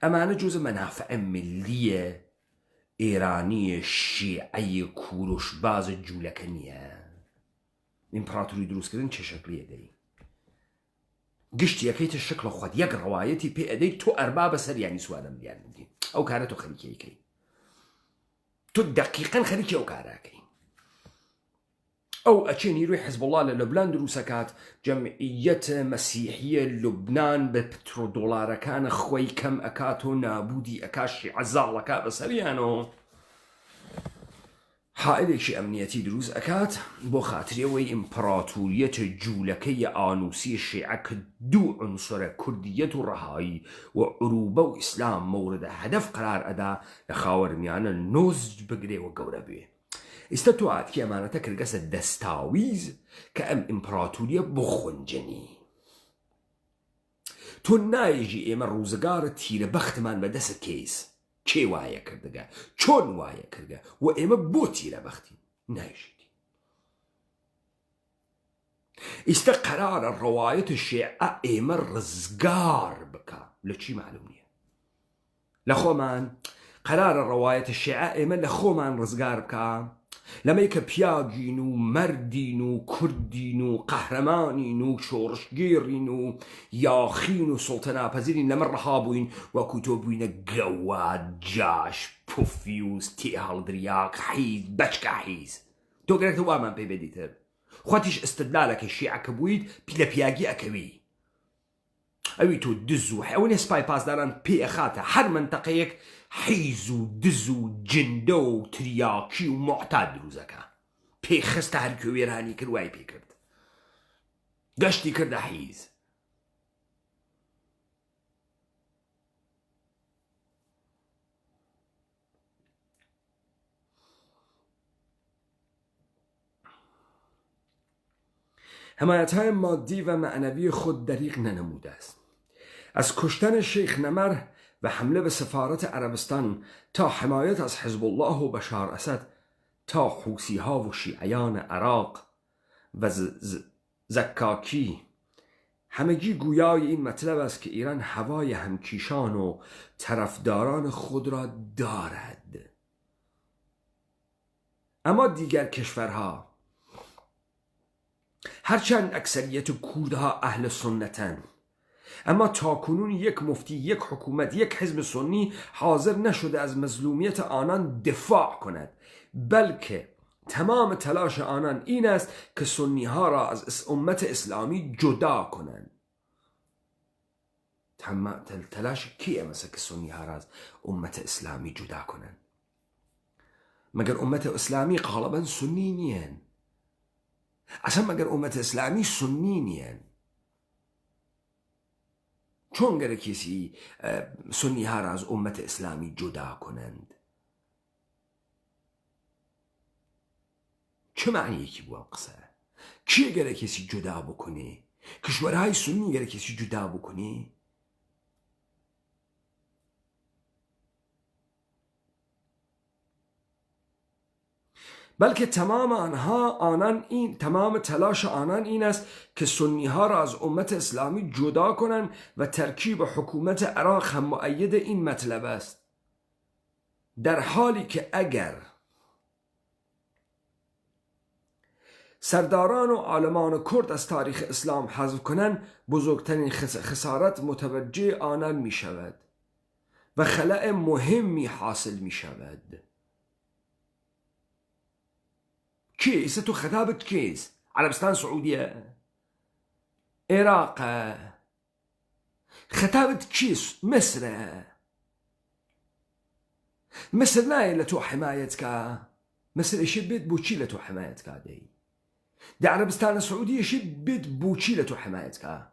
ئەمانە جزء منافع ملیە ئێرانی شیعەی کوروشباز جوولەکە نییە. ئیمپراتوری دروستکردن چه شکلیە دەی؟ گشتی یەکەیتە شکڵە خۆت یەک ڕەوایەتی پێ ئەدەی تۆ ئەربا بەسەریانی سوارە ملیان بدی. ئەو کارە تۆ خەریکەکەی، تۆ دەقیقەن خەریکی ئەو کاراکەی. ئەو ئەچێ نیروی حزب الله لە لوبنان دروستەکات، جەمعیەتە مەسیحیە لوبنان بە پترۆدۆڵارەکانە خۆی کەم ئەکات و نابودی ئەکا شیعە زاڵەکە بەسەریانەوە حائلێکی ئەمنیەتی دروست ئەکات بۆ خاترەوەی ئیمپراتوریەتە جوولەکەی ئانوسی شیعە کە دوو عنسرە کوردیەت و ڕەهایی و عروبە و ئیسلام مەوردە هەدەف قرار ئەدا لە خاوەرمیانە نۆزج بگرێەوە گەورە بێ. ئێستا تۆ ئاتکی ئەمانەتە کردگەسە دەستاویز کە ئەم ئیمپراتوریە بخونجنی. تۆ نایژی ئێمە ڕووزگارە تیرە بەختمان بەدەسە کەیس کێ وایە کردگە، چۆن وایە کردگە و ئێمە بۆ تیرە بەختین نایژیتی. ئێستا قەرارە ڕەوایەتە شیعە ئێمە ڕزگار بکە لە چی معلوم نییە. لە خۆمان قەرارە ڕەوایەتە شیعە ئێمە لە خۆمان ڕزگار بکە لەمەی کە پیاگین و مەردین و کوردین و قەهرەمانین و شۆڕشگێڕین و یاخین و سڵتەناپەزیرین لەمە ڕەها بووین وەکو تۆ بووینە گەوە جاش پوفیوز تێ هەڵدریاک حیز بەچکە حیز. تۆ گەرەکتە وامان پێ بێدیتر خۆتیش ئستدلالەکەی شیعەکە بوویت لە پیاگی ئەکەوی ئەوی تۆ دز و ئەوەنێ سپای پاسداران پێ ئەخاتە هەر منتەقەیەک حیز و دز و جندە و تریاکی و معتاد دروزەکە پێخستە هەر کوێرانی کرد وای پێ کرد گەشتی کردە حیز. حمایت‌های مادی و معنوی خود دریغ ننموده است. از کشتن شیخ نمر و حمله به سفارت عربستان تا حمایت از حزب الله و بشار اسد تا حوسی ها و شیعیان عراق و زکاکی همگی گویای این مطلب است که ایران هوای همکیشان و طرفداران خود را دارد. اما دیگر کشورها هرچند اکثریت کوردها اهل سنتن اما تاکنون یک مفتی، یک حکومت، یک حزب سنی حاضر نشده از مظلومیت آنان دفاع کند، بلکه تمام تلاش آنان این است که سنی ها را از امت اسلامی جدا کنند. تلاش کیه مثلا که سنی ها را از امت اسلامی جدا کنند؟ مگر امت اسلامی غالبا سنی نیست؟ اصلا مگر امت اسلامی سنی نیست؟ چون گره کسی سنی ها را از امت اسلامی جدا کنند؟ چه معنیەکی بووە ئەم قسە؟ کێ گەرە کەسی جودا بکنێ؟ کشوەرهای سنی گەرە کەسی جودا بکنێ؟ بلکه تمام تلاش آنان این است که سنی ها را از امت اسلامی جدا کنند و ترکیب حکومت عراق هم مؤید این مطلب است، در حالی که اگر سرداران و عالمان کرد از تاریخ اسلام حذف کنند بزرگترین خسارت متوجه آنان می شود و خلأ مهمی حاصل می شود. كيس تو خطابة كيس عربستان سعودية عراق خطابة كيس مصر ناي لتو حمايتك مصر اشي بيت بوشي لتو حمايتك دي عربستان السعودية اشي بيت بوشي لتو حمايتك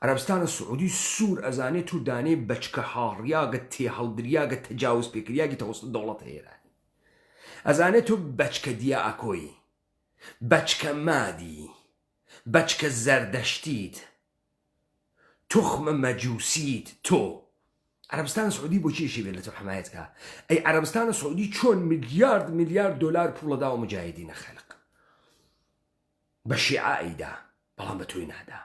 عربستان السعودي سور ازاني تو داني بچك حاريا قد تيحلدريا قد تجاوز بكريا قد توصل دولة هيراني ازانه تو بچکە دیاکۆی، بچکە مادی، بچکە زەردەشتیت، تخمە مەجووسیت تۆ. عربستان سعودی بۆ چیشی بێت لە تۆ حمایەتکە؟ ئەی عربستان سعودی چۆن میلیارد دلار پوڵەدا و مجاهدینە خەلق بە شیعائیدا، بەڵام بە تۆی نادا.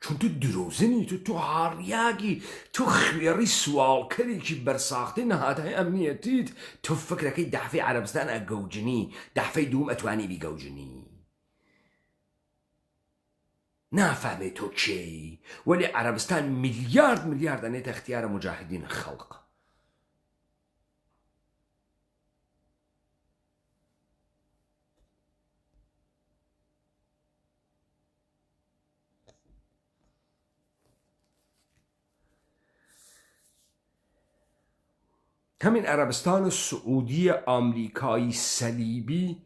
چون تو دروزنی، تو هاڕیاگی، تو خوێڕی سوالکەرێکی بەرساختی نەهاتای ئەمنیەتیت، تو فکرەکەی دەحفەی عەرەبستان ئەگەوجنی، دەحفەی دووم ئەتوانی بیگەوجنی. نافەهمێ تۆ کێی، وەلی عەرەبستان میلیارد ئەنێتە اختیارە مجاهدینە خەڵق. همین عربستان سعودی آمریکایی صلیبی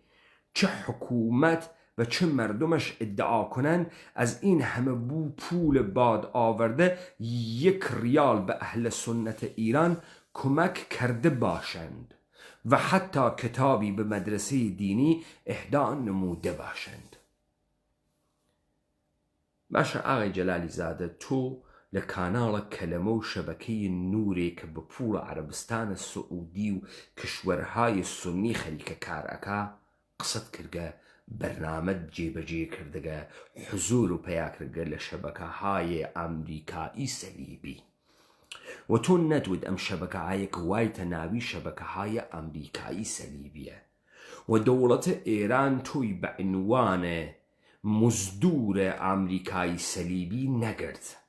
چه حکومت و چه مردمش ادعا کنند از این همه پول باد آورده 1 ریال به اهل سنت ایران کمک کرده باشند و حتی کتابی به مدرسه دینی اهدا نموده باشند. باشه آقای جلالی زاده، تو لکانال کلمه و شبکه نوری که به پول عربستان سعودی و کشورهای سنی خلیک کار اکا قصد کرده برنامه جیبجی کرده حضور و پیا کرده لشبکه های امریکایی صلیبی و تو ندود ام شبکه های کوایت ناوی شبکه های امریکایی صلیبیه و دولت ایران توی به عنوان مزدور امریکایی صلیبی نگرد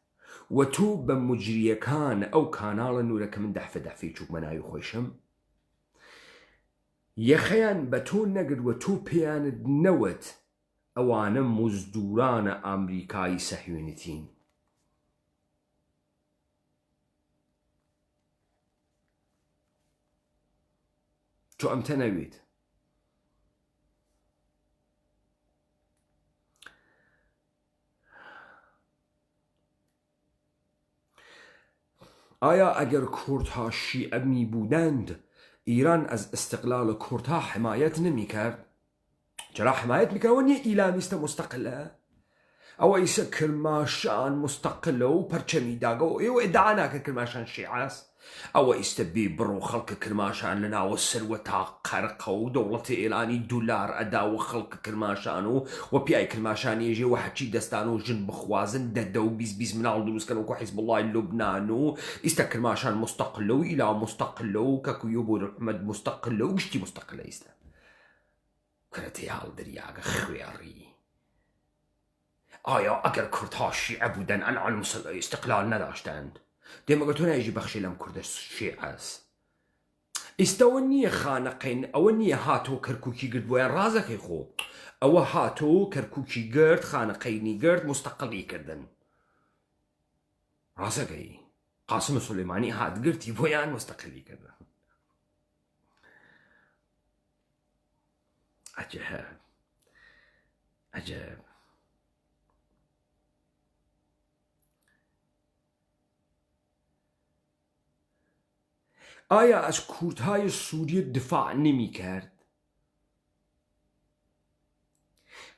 و تو به مجریکان او کانال نوره که من دحفه چوب مناوی خوشم یخیان به تو نگرد و تو پیاند نوت اوان مزدوران امریکایی صهیونیتین. تو امتى نويت آیا اگر کردها شیعه می بودند ایران از استقلال کردها حمایت نمی کرد؟ چرا حمایت می کرد؟ و نیه ایلامیست مستقله او ایسا کرماشان مستقله و پرچمی داگه و ادعا ناکر کرماشان شیعه است او استبي برو خلق كرماشان لنا والسروة قرق ودولة إيراني دولار أدا وخلق كرماشانو وبياي كرماشان يجي واحد شي دستانو جن بخوازن ددو بيز منال دروس كانوا حزب الله اللبنانو استا كرماشان مستقلو إلى مستقلو كاكو يبو أحمد مستقلو بشتي مستقلة استا كرتي هال درياغ خوياري آيا اگر كردها شيعة بودن عن استقلال نداشتند ديما قلت هنا يجي بخشي لم كردش شيعة است استواني خانقين اواني هاتو كركوكي قرد وين رازك يخو او هاتو كركوكي قرد خانقيني قرد مستقلي كردن رازك قاسم سليماني هات قرتي وين مستقلي كردن عجب عجب ئایا ئەس کوردهای سووریە دفاع نمی کرد؟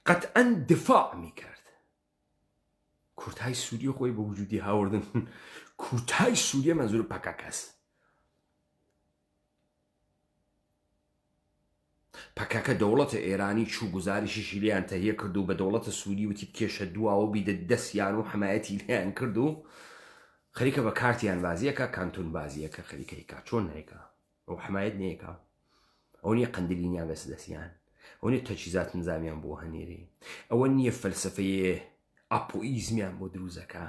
قەتعاً دفاع می کرد. کوردهای سووریە خۆی بە وجودی هاوردن کوردهای سووریە منزور پەکەکەس. پەکەکە دەوڵەتە ئێرانی چوو گزاریشی لیان تەهیە کرد و بە دەوڵەتە سووری وتی بکێشە دووەوە بیدە دەستیان و حمایەتی لیان کرد و خەریکە بە کارتیان بازیەکە کانتون بازیەکە خەریکەیکا چۆن نایکە ئەو حمایەت نەیەکە ئەو نییە قەندیلینیان بەس دەستیان ئەو نیە تەجهیزات نظامیان بۆ هەنێرێ ئەوە نییە فەلسەفەیە ئاپۆئیزمیان بۆ دروزەکە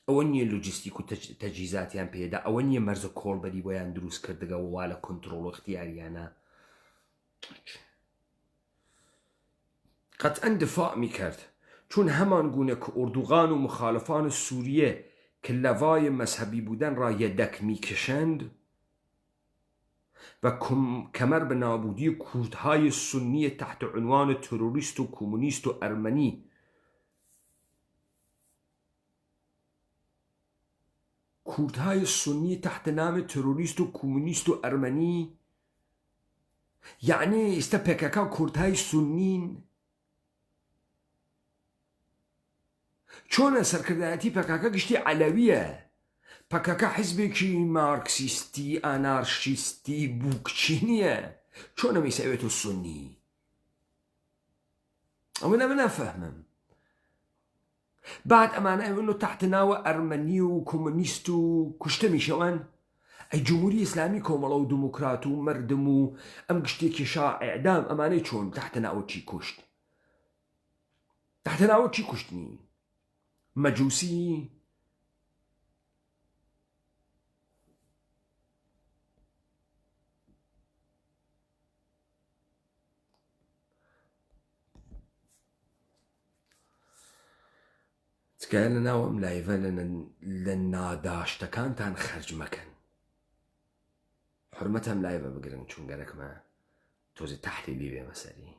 ئەوە نییە لۆجیستیک و تەجهیزاتیان پێدا ئەوە نییە مەرزە کۆڵبەری بۆیان دروست کردگە وا لە کۆنتڕۆڵ و اختیاریانە قەتعاً دفاع می کرد چون هەمان گونە کە ئوردوغان و مخالفان سووریە کە لەوای مەذهبی بودن را یەدەک می کشند و کەمەر بە نابودی کوردهای سنی تحت عنوان تروریست و کۆمونیست و ئەرمەنی کوردهای سنی تحت نام تروریست و کۆمونیست و ئەرمەنی یعنی ئێستا پێکەکە کوردهای سنین چۆنە سەرکردایەتی پەکەکە گشتی عەلەویە پەکەکە حیزبێکی مارکسیستی ئانارشیستی بووکچی نییە چۆنە میسەوێت و سنی ئەوە من نەفەهمم بعد ئەمانە ئەوێن و تحت ناوە ئەرمەنی و کۆمونیست و کوشتە میشەوەن ئەی جمهوری ئیسلامی کۆمەڵە و دموکرات و مردم و ئەم گشتێکی شا ئیعدام ئەمانەی چۆن تحت ناوە چی کوشت تحت ناوە چی کوشتنی مەجووسی تکایە لە ناو ئەم لایڤە لە ناداشتەکانتان خەرج مەکەن حرمەت ئەم لایڤە بگرن چون گەرەکمە تۆزی تەحلیلی بێ مەسەری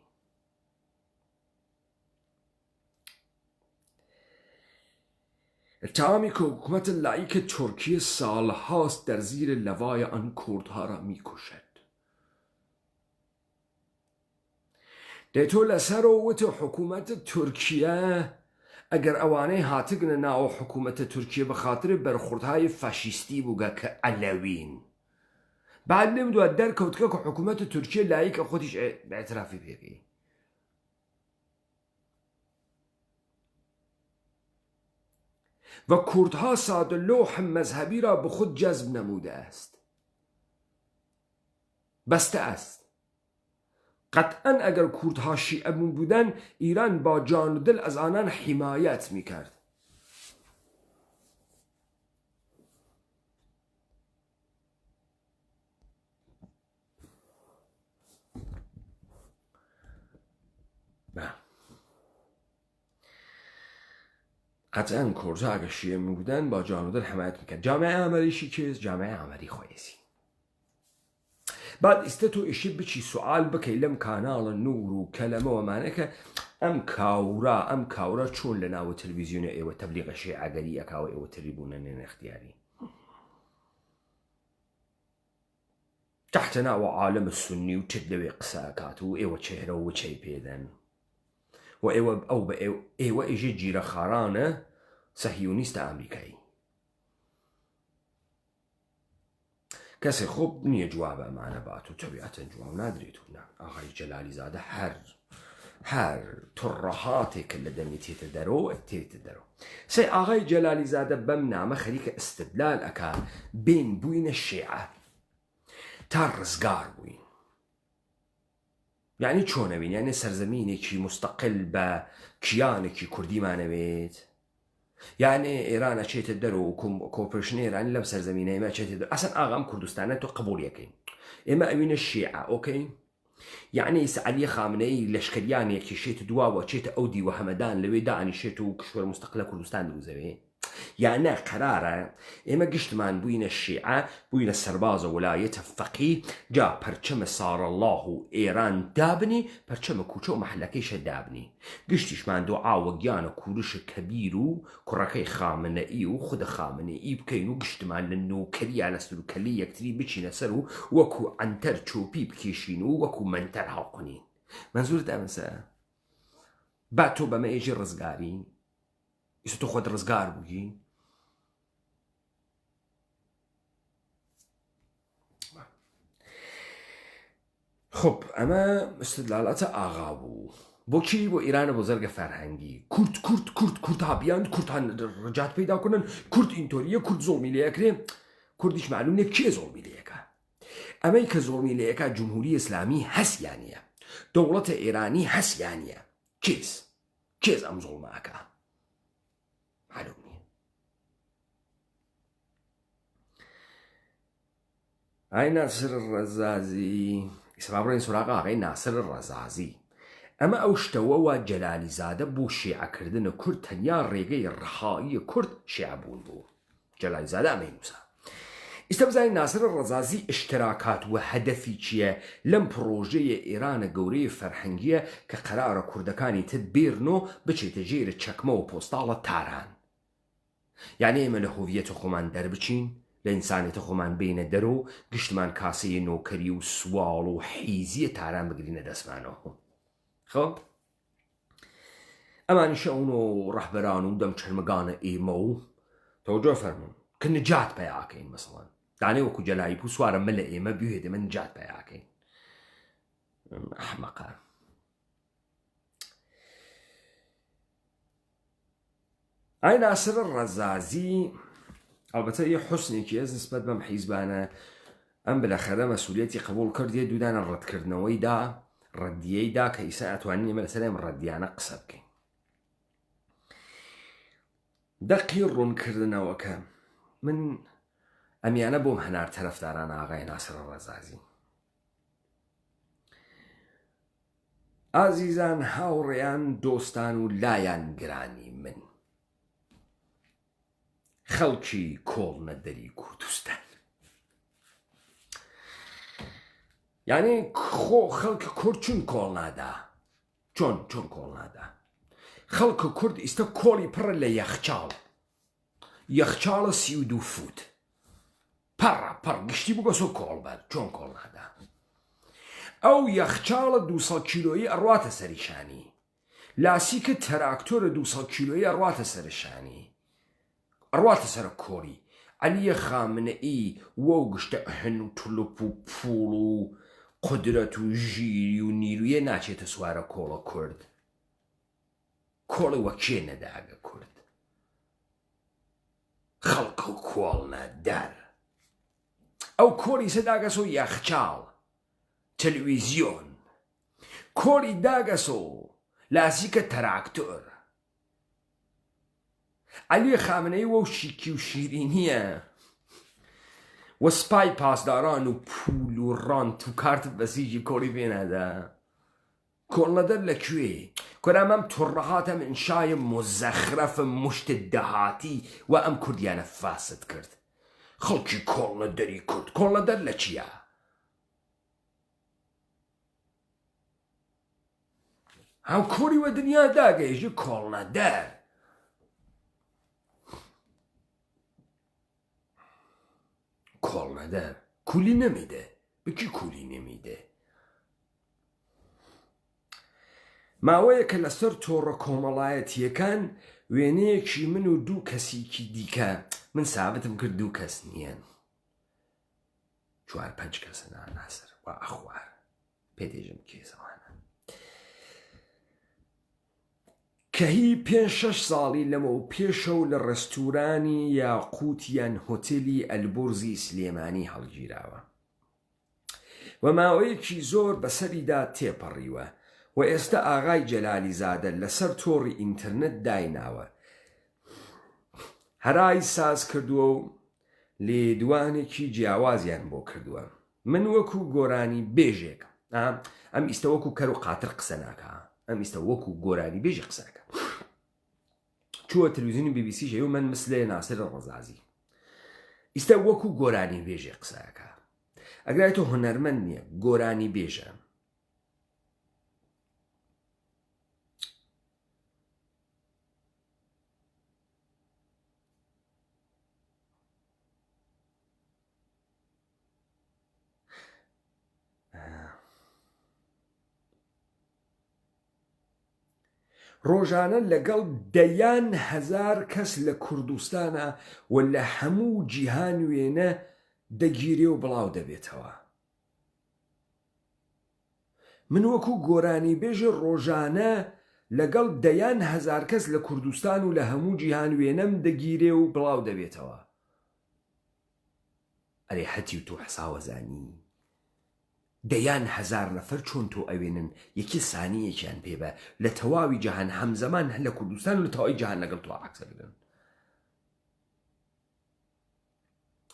اتهامی که حکومت لایک ترکیه سالهاست در زیر لوای آن کردها را میکشد. دیتو لسر وت حکومت ترکیه اگر اوانه هاتگن ناو حکومت ترکیه بخاطر برخوردهای فاشیستی بوگه که علوین بعد نمیدو در کودکه که حکومت ترکیه لایک خودش اعترافی بگی و کردها ساده لوح مذهبی را به خود جذب نموده است بسته است قطعا اگر کردها شیعه بودن ایران با جان و دل از آنان حمایت میکرد قطعا کردها اگر شیعه بودن با جان و دل حمایت میکرد جامعه عمریشی چیز جامعه عمری خویسی بعد استتو اشي بشي سؤال بكي لم كانال النور وكلمه ومعنى ام كاورا شون لنا وتلفزيون ايوه تبليغ شيء عقلية كاو ايوه تريبونا اختياري تحتنا وعالم السني وتدلوي قساكاتو ايوه شهره وشي بيدن وايوه او بايوه ايجي جيرا خارانه صهيونيست امريكاي کسی خوب نیه جوابه معنا باتو طبیعتا جواب ندریتو نه آقای جلالی زاده هر ترهاتی که لدنی تیت درو سی آقای جلالی زاده بم نامه خلیک استدلال اکا بین بوین الشیعه تا رزگار بوین یعنی چونه بین یعنی سرزمینی که مستقل با کیانی که کردی معنوید يعني إيران أشيت الدرو كوبريشن إيران لم سرزمينه ما أشيت الدرو أصلا أغام كردستان تو قبول يكين إما أمين الشيعة أوكي يعني علي خامنئي لشكريان يكي شيت دوا وشيت أودي وهمدان لوي داني شيتو كشور مستقلة كردستان دروزه یانە قەرارە ئێمە گشتمان بووینە شیعە بووینە سەربازە وەلایەتە فەقی جا پەرچەمە ساڕەڵڵاه و ئێران دابنی پەرچەمە کوچە و مەحلەکەیشە دابنی گشتیشمان دوعاوە گیانە کوورشە کەبیر و کوڕەکەی خامنەئی و خودە خامنەئی بکەین و گشتمان لە نۆکەریە لە سروکەلی یەکتری بچینە سەر و وەکو ئەنتەر چۆپی بکێشین و وەکو منتەر هەڵقنین منزورت ئەمەسە با تۆ بەمە ئێژی ڕزگاری ئیسە تۆ خۆت ڕزگار بووی خب ئەمە استدلالاتە ئاغا بوو بۆچی بۆ ئیرانە بۆ زەرگە فەرهەنگی کورد هابیان کورتان ڕجات پەیداکردن کورد ئینتۆریە کورد زۆڵمی لەیەکرێ کوردیش معلوم نیە کێ زۆڵمی لەیەکە ئەمەی کە زۆڵمی لەیەکە جمهوری ئیسلامی هەسیانە دەوڵەتە ئێرانی هەسیانە کێز ئەم زۆڵماکە معلوم نییە ئای ناسر ڕەزازی ئیسا بڕێن سوراغ ئاغای ناسر ڕەزازی ئەمە ئەو شتەوەوە جەلالیزادە بوو شیعەکردنە کورد تەنیا ڕێگەی ڕەحایی کورد شیعەبوون بوو جەلالیزادە ئەمەی نووسا ئیستا بزانین ناسر ڕەزازی ئشتراکات و هەدەفی چییە لەم پرۆژەیە ئێرانە گەورەی فەرهەنگیە کە قەرارە کوردەکانی تت بێرنۆ بچێتە ژێرە چەکمە و پۆستاڵە تاران یعنی ئێمە لە هۆڤیەتە خۆمان دەربچین لە ئینسانێتە خۆمان بینە دەرۆ گشتمان کاسەیە نۆکەری و سواڵ و حیزیە تاران بگرینە دەستمانەوە خۆ ئەمانیشە ئەوون و ڕەحبەران و دەم چەرمەگانە ئێمە و تەوجۆ فەرمون کە نجات پەیاکەین مەسەڵەن دانێ وەکو جەلایی پوو سوارە مە لە ئێمە بوێ دەمە نجات پەیاکەین ئەحمەقە ئای ناسر ڕەزازی ئەڵبەتە یە حوسنێکی هەست نسبەت بەم حیزبانە ئەم بەلاخەرە مەسئولیەتی قبول کردیە دوودانە ڕەتکردنەوەیدا ڕەدیەیدا کە ئیسا ئەتوانین ئێمە لەسەر ئەم ڕەدیانە قسە بکەین دەقی ڕوونکردنەوەکە من ئەمیانە بۆم هەنار تەرەفداران ئاغای ناسر ڕەزازی ئازیزان هاوڕێیان دۆستان و لایەن گرانی من خەڵکی کۆڵنە دەری کوردستان یعنی خەڵکە کورد چون کۆڵ نادا چۆن کۆڵ نادا خەڵکە کورد ئیستا کۆڵی پڕە لە یەخچاڵە 32 فوت پڕ گشتی بگەسۆ کۆڵ بەر چۆن کۆڵ نادا ئەو یەخچاڵە 200 کیلۆیی ئەڕواتە سەریشانی لاسیکە تەراکتۆرە 200 کیلۆیی ئەڕواتە سەرشانی ئەڕواتە سەر کۆڵی عەلیە خامنەئی وەو گشتە هەن و تولپ و پوڵ و قودرەت و ژیری و نیرویە ناچێتە سوارە کۆڵە کورد کۆڵی وەکێ نەداگە کورد خەڵکە کۆڵنە دەر ئەو کۆڵی سەداگەسۆ یەخچاڵ تەلەڤیزیۆن کۆڵی داگەسۆ لاسیکە تەراکتۆر عەلی خامنەی وەو شیکی و شیرینیە وە سپای پاسداران و پول و ڕانت و کارت بەسیجی کۆڵی پێنادا کۆڵنەدەر لەکوێ کۆرام ئەم توڕەهات ئەم ئینشای مزەخرەفە مشت دەهاتی و ئەم کوردیانە فاسد کرد خەڵکی کۆڵنەدەری کورد کۆڵنەدەر لە چییە ئەم کۆڵی وە دنیا داگەیژی کۆڵنەدەر کۆڵنەدەر کولی نەمیدە بکی کولی نەمیدە ماوەیە کە لەسەر تۆڕە کۆمەڵایەتیەکان وێنەیەکی من و دوو کەسێکی دیکە من سابتم کرد دوو کەس نییەن 4-5 کەسە ناسر و ئەخوار پێدێژم کێزەوانە کە هی 5-6 ساڵی لەمە و پێشەو لە ڕێستورانی یاقووتیان هۆتێلی ئەلبورزی سلێمانی هەڵگیراوە و ماوەیەکی زۆر بەسەریدا تێپەڕیوە و ئێستا ئاغای جەلالیزادە لەسەر تۆڕی ئینتەرنێت دایناوە هەرای ساز کردووە و لێدوانێکی جیاوازیان بۆ کردووە من وەکو گۆرانی بێژێک ئەم ئیستە وەکو کەر و قاتر قسە ناکە ئەم ئیستە وەکو گۆرانی بێژی قسەکە چووە تەلەڤیزیۆنی BBC ژێ و من مثلێ ناسر ڕەزازی ئیستا وەکو گۆرانی بێژێ قسەکە ئەگرای تۆ هونەرمەند نییە گۆرانی بێژە ڕۆژانە لەگەڵ دەیان هەزار کەس لە کوردستانە و لە هەموو جیهان وێنە دەگیرێ و بڵاو دەبێتەوە. من وەکو گۆرانی بێژە ڕۆژانە لەگەڵ دەیان هەزار کەس لە کوردستان و لە هەموو جیهان وێنەم دەگیرێ و بڵاو دەبێتەوە. ئەرێ هەتی و تۆ حساوەزانی دەیان هەزار نەفەر چۆن تۆ ئەوێنن یەکی سانیەکیان پێبە لە تەواوی جیهان هەمزەمان هەن لە کوردستان و لە تەواوی جیهان لەگەڵ تۆ عەکسە بگرن.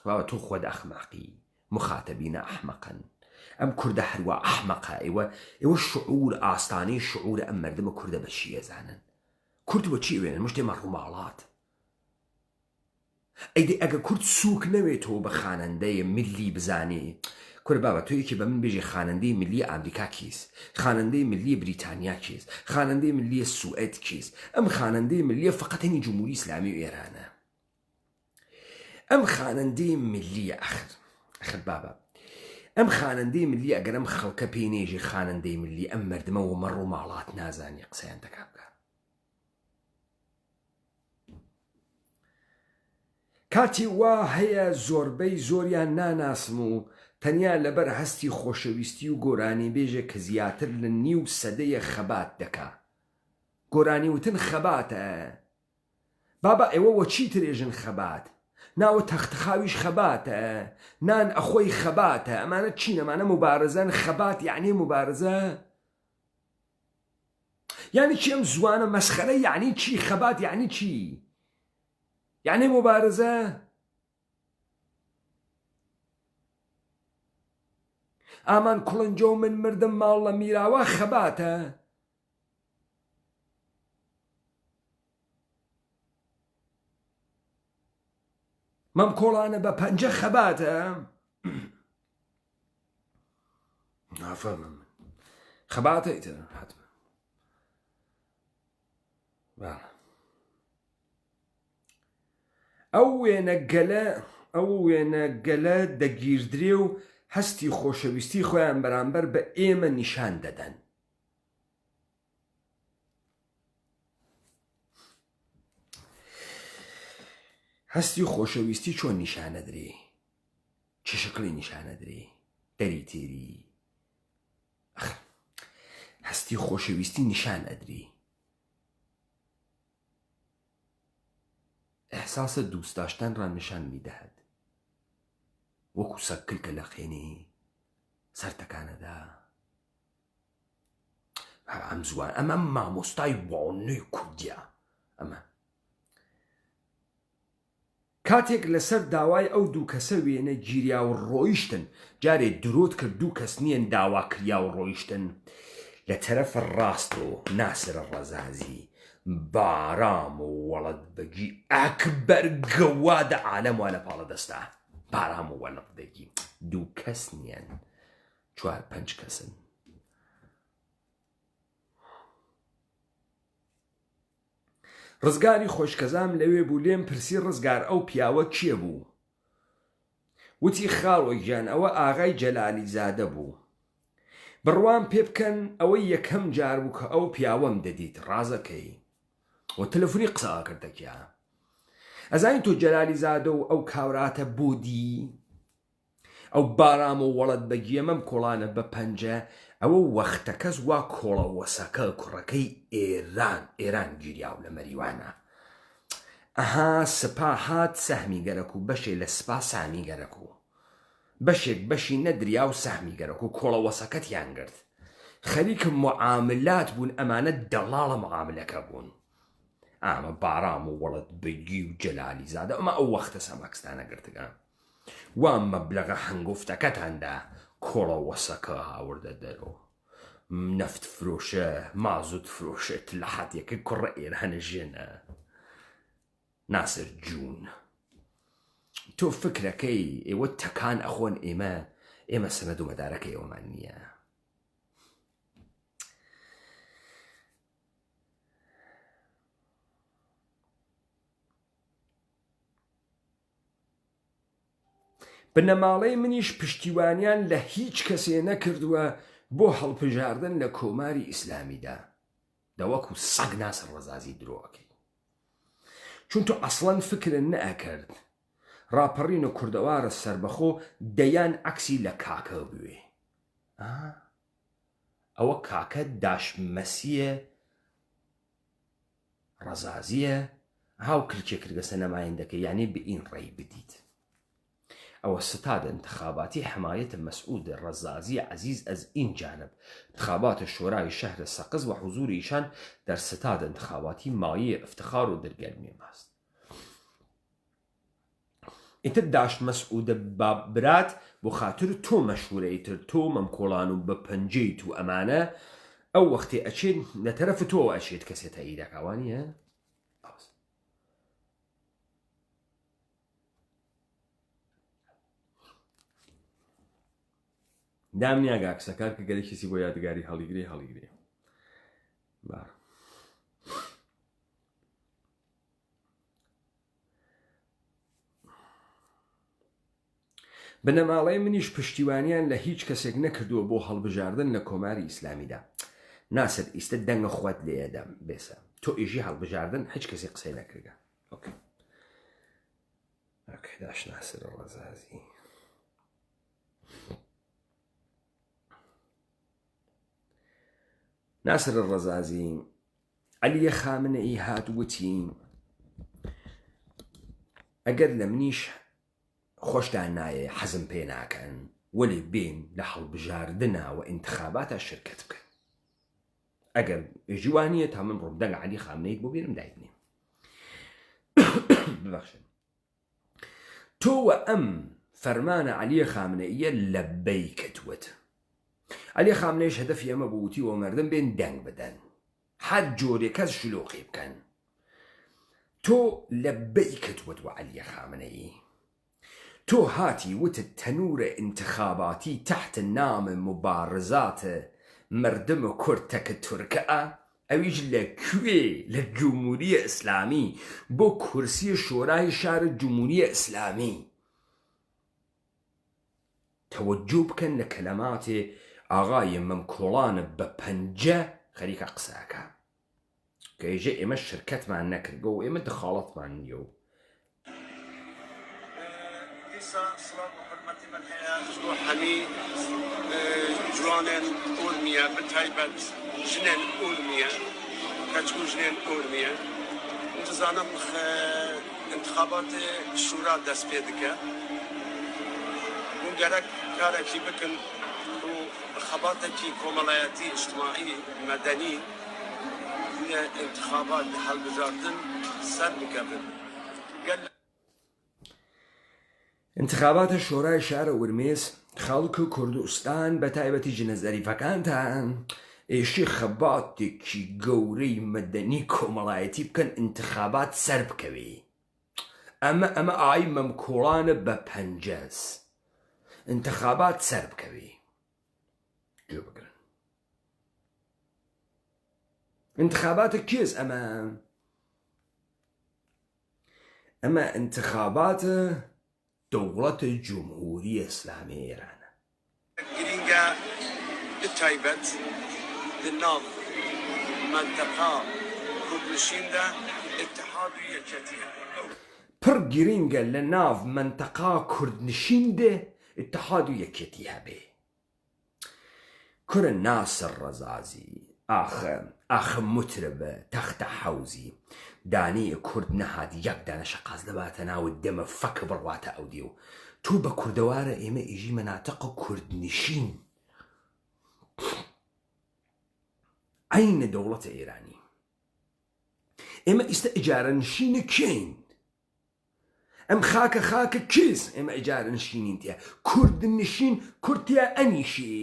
بابە تۆ خۆت ئەحمەقی مخاتەبینە ئەحمەقن ئەم کوردە هەروە ئەحمەقە ئێوە شعور ئاستانەی شعورە ئەم مەردمە کوردە بە چی ئەزانن کورد بە چی ئەوێنن مشتێ مەڕووماڵات ئەیدی ئەگە کورد سووک نەوێتەوە بە خانەندەی ملی بزانێ کورد بابە تۆ یەکی بە من بێژێ خانەندەی ملی ئامریکا کیس خانەندەی ملی بریتانیا کیس خانەندەی ملی سوئد کیس ئەم خانەندەی ملیە فقط هەنی جمهوری ئیسلامی و ئێرانە ئەم خانەندەی ملیە ئەخر بابە ئەم خانەندەی ملی ئەگەر ئەم خەڵکە پێی نێژی خانەندەی ملی ئەم مردمەوە مەڕوو ماڵات نازانی قسەیان دەکا بکە کاتی وا هەیە زۆربەی زۆریان ناناسم و تەنیا لەبەر هەستی خۆشەویستی و گۆرانی بێژە کە زیاتر لە نیو سەدەیە خەبات دەکا گۆرانی وتن خەباتە بابا ئێوە وە چی ترێژن خەبات ناوە تەختخاویش خەباتە نان ئەخۆی خەباتە ئەمانە چین ئەمانە مبارزەن خەبات یعنی مبارزە یعنی چی ئەم زوانە مەسخەرە یعنی چی خەبات یعنی چی یعنی مبارزە ئامان کوڵنجە و من مردم ماڵ لە میراوە خەباتە مەم کۆڵانە بە پەنجە خەباتە نافەمە من خەباتە ئیتر حتمە ئەو وێنە گەلە دەگیردرێ و هەستی خۆشەویستی خۆیان بەرامبەر بە ئێمە نیشان دەدەن هەستی خۆشەویستی چۆن نیشانەدرێ چ شکلی نیشانەدرێ دەری تێری هەستی خۆشەویستی نیشان ئەدرێ ئەحساسە دووست داشتن ڕان نیشان میدەهد وەکو سەرکلکە لە خێنی سەرتەکانەدا ئەم زوان ئەمە مامۆستای وانەی کوردیە ئەمە کاتێک لەسەر داوای ئەو دوو کەسە وێنە گیریا و ڕۆیشتن جارێ درۆت کرد دوو کەس نیەن داوا کریا و ڕۆیشتن لە تەرەفە ڕاستۆ ناسرە ڕەزازی بارام و وەڵەت بەگی ئەکبەر گەوادە عالەم وا لە پاڵە دەستا بارام و وەڵەت بەگی دوو کەس نیەن 4-5 کەسن ڕزگاری خۆشکەزام لەوێ بوو لێم پرسی ڕزگار ئەو پیاوە کێ بوو وتی خاڵۆی گیان ئەوە ئاغای جەلالی زادە بوو بڕوان پێ بکەن ئەوەی یەکەم جار بوو کە ئەو پیاوەم دەدیت ڕازەکەی و تەلەفۆنی قسە کردەکیا ئەزانی تۆ جەلالی زادە و ئەو کاوراتە بۆدی ئەو بارام و وەڵەت بەگیە مەم کۆڵانە بە پەنجە ئەوە وەختە کەس وا کۆڵە وەسەکە کوڕەکەی ئێران گیریاو لە مەریوانە ئەها سپا هات سەهمی گەرەک و بەشێ لە سپا سامی گەرەک و بەشێک بەشی نەدریا و سەهمی گەرەک و کۆڵە وەسەکەتیان گرت خەریکە معاملات بوون ئەمانە دەڵاڵە معاملەکە بوون ئامە بارام و وەڵەت بەگی و جەلالی زادە ئەمە ئەو وەختە سەماکستانە گرتگە وام مەبلەغە هەنگوفتەکەتاندا کۆڵە وەسەکە هاوردە دەرەوە نەفت فرۆشە مازوت فرۆشێت لە حاتیەکە کوڕە ئێرانە ژێنە ناسر جون تۆ فکرەکەی ئێوە تەکان ئەخۆن ئێمە سەنەد و مەدارەکە ئێوەمان نییە. بنەماڵەی منیش پشتیوانیان لە هیچ کەسێ نەکردووە بۆ هەڵبژاردن لە کۆماری ئیسلامیدا دەوەکو سەگ ناسر ڕەزازی درۆکەی، چون تۆ ئەسڵەن فکرن نەئەکرد ڕاپەڕین و کوردەوارە سربەخۆ دەیان عەکسی لە کاکە بوێ. ئەوە کاکە داشمەسیە ڕەزازیە هاو کلچێ کردگەسە نەمایندەکە یعنی بئین ڕێی بدیت. ئەوە ستاد انتخاباتی حمایەت مەسعود ڕەزازی عزیز از این جانب انتخابات شورای شهر سقز و حضور ایشان در ستاد انتخاباتی مایه افتخار و دلگرمی ماست. ئیتر داشت مەسعودە برات بۆ خاطر تۆ مەشهورە ئیتر تۆ مەمکۆڵان و بە پەنجەیت و ئەمانە ئەو وەختێ ئەچێت لە تەرەف تۆ ئەچێت کەسێ تاییدەکەوانیە. دامنیا گاکسەکار کە گەلێکیسی بۆ یادگاری هەڵیگرێ بار بنەماڵەی منیش پشتیوانیان لە هیچ کەسێک نەکردووە بۆ هەڵبژاردن لە کۆماری ئیسلامیدا. ناسر ئیستە دەنگە خوات لێدەم بێسە تۆ ئیژی هەڵبژاردن هیچ کەسێک قسەی نەکردە. ئۆکێ داش ناسر ڕەزازی ناسر ڕەزازی عەلیە خامنەئی هات وتی ئەگەر لە منیش خۆشتان نایە حەزم پێ ناکەن وەلێ بێن لە هەڵبژاردنە و ئینتخاباتە شرکت بکەن. ئەگەر ژیوانیە تا من ڕۆم دەنگ عەلی خامنەیت بۆ بێنم دایبنێ. ببەخشن تۆ وە ئەم فەرمانە عەلیە خامنەییە لەبەی کەتووەت. عەلی خامنەیش هەدەفی ئەمە بۆ وتی وە مەردم بێن دەنگ بدەن هەر جۆرێ کەس شلۆقی بکەن. تۆ لەبەی کەتووەت وە عەلیە خامنەیی. تۆ هاتی وتت تەنورە انتخاباتی تحت نام مبارزات مردم کورد تەکە تورکە ئەویش لەکوێ لە جمهوریە ئیسلامی بۆ کورسی شۆرای شار جمهوریە ئیسلامی. تەوەجۆ بکەن لە کەلەماتێ ئاغای مەمکۆڵانە بە پەنجە خەریکە قساکە کە ئێژە ئێمە شرکەتمان نەکردگە و ئێمە دخاڵەتمان نییە و هەمی جوانên ئورمیە بتایبەت ژنên ئورمیە کەچکو ژنên ئورمیە دزانم انتخاباتê شورا dest pê dike hûn gerek karekî bikin û xebatekî komelayetî îctimaî medenî ne intixabat helbijardin ser bikevin. انتخاباتە شۆرای شارە ورمێز خەڵک و کوردستان بە تایبەتی جنە زەریفەکانتان ئێشی خەباتێکی گەورەی مەدەنی کۆمەڵایەتی بکەن انتخابات سەر بکەوێ. ئەمە ئای مەمکۆڵانە بە پەنجەس انتخابات سەر بکەوێ. گوێ بگرن انتخاباتە کێز ئەمە انتخاباتە دەوڵەتە جمهوری ئیسلامی ئێرانە. گرینگە بتایبەت di nav menteqa Kurdnişîn de îtihad û yeketî پڕ گرینگە لە ناو منتەقا کوردنشین دێ ئیتحاد و یەکێتی هەبێ. کورە ناسر ڕەزازی ئاخە متربە تەختە حەوزی دانەیە کورد نەهاتی یەک دانەشە قاز دەباتە ناوت دەمە فەکە بڕواتە ئەو دێ و تۆ بە کوردەوارە ئێمە ئیژی مەناتەقە کوردنشین عینە دەوڵەتە ئێرانی. ئێمە ئیستە ئیجارە نشینە کێین. ئەم خاکە کێز ئێمە ئیجارە نشینین تیا کوردنشین کورتیا ئەنیشی.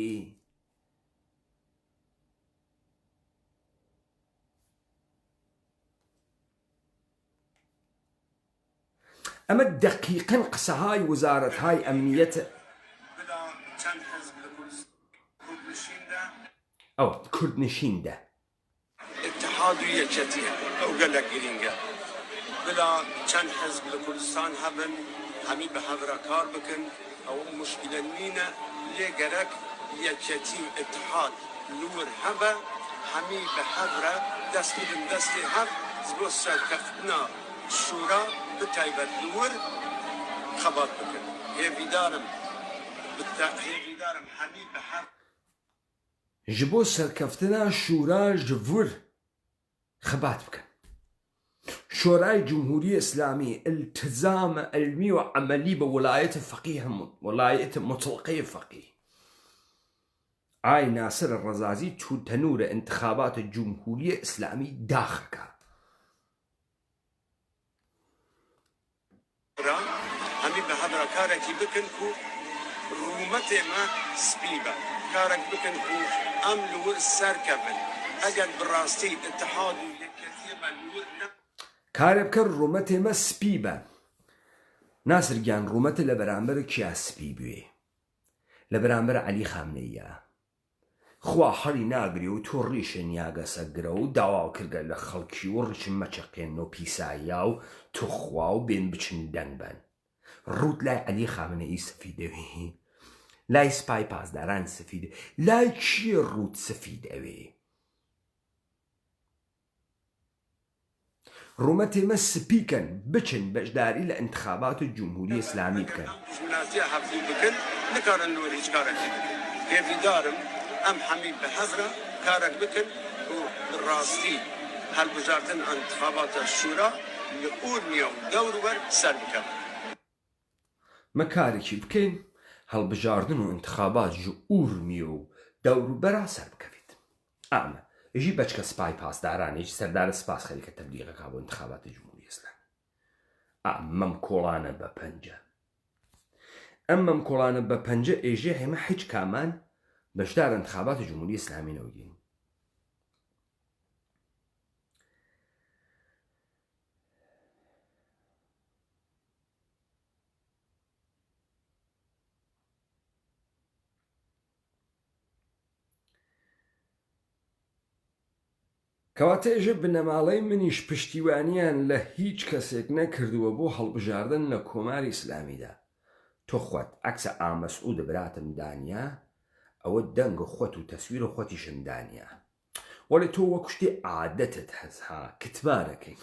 ئەمە دقیقاً قسەهای وزارەتهای ئەمنیەت بلا چەند حزب لە کوردنشیندا کوردنشیندا اتحاد و یەکەتیە ئەو گەلە گرینگە بلا چەند حزب لە کوردستان هەبن هەمی بە هەورە کار بکەن ئەوە مشکلە نینە لێ گەرەک یەکەتی و اتحاد لور هەبە هەمی بە هەورە دەستی بن دەستی هەب بۆ سەرکەفتنا شورا بتایبەت لور خەبات بکەن هێویدارم هەمی بە هەر ji bo serkeftina şûra ji vir xebat bikin. Şorayê Cumhuriyê İslamî iltizama ilmî û emelî bi wilayetê feqîh wilayetê mutlaqê feqîh. Ay Nasir Rezazî çû tenûrê intixabatê Cumhuriyê İslamî daxika. هەمی بە هەبرا کارێکی بکن و ڕوومەتێ مە سپی بە کارێک بکن و ئەم لور سەرکەبن ئەگەر بڕاستی اتحاد و یەکەتیە بە لور کارێ بکە ڕوومەتێ مە سپی بە ناسر گیان ڕوومەتە لە بەرامبەر کیا سپی بوێ لە بەرامبەر عەلی خامنەیە خوا هەڵی ناگری و تۆ ڕیشە نیاگە سەرگرە و داوا کردگە لە خەڵکی و ڕیشم مەچەقێن و پیساییا و توخوا و بێن بچن دەنگ بن ڕوت لای عەلی خامنەئی سفیدەوێ لای سپای پاسداران سفید لای چیە ڕوت سفید ئەوێ ڕوومەتێ مە سپیکەن بچن بەشداری لە انتخابات جمهوری ئیسلامی بکەن منازیە حەفزی بکن نکارن لور هیچ کارێکی بکن هێویدارم ئەم هەمی بە هەزرە کارێک بکن و ڕاستی هەڵبژاردن انتخاباتە شورا لە ئورمیە و دەوروبەر سەر بکەن مە کارێکی بکەین هەڵبژاردن و انتخابات ji ئورمیە و دەوروبەرا سەر بکەوێت ئامە ژی بەچکە سپای پاسدارانێکی سەردارە سپاس خەریکە تەبلیغەکە بۆ انتخاباتی جمهوری ئیسلامی ئەمەم کۆڵانە بە پەنجە ئەمەم کۆڵانە بە پەنجە ئێژێ هێمە هیچ کامان بەشدار انتخاباتی جمهوری ئیسلامی نەوەگین کەواتە ئێژە بنەماڵەی منیش پشتیوانیان لە هیچ کەسێک نەکردووە بۆ هەڵبژاردن لە کۆماری ئیسلامیدا تۆ خۆت عەکسە ئامەسعود براتم دانیا ئەوە دەنگە خۆت و تەسویرە خۆتیشم دانیا وەڵێ تۆ وەکو شتێ عادەتت هەزها کتمارەکەی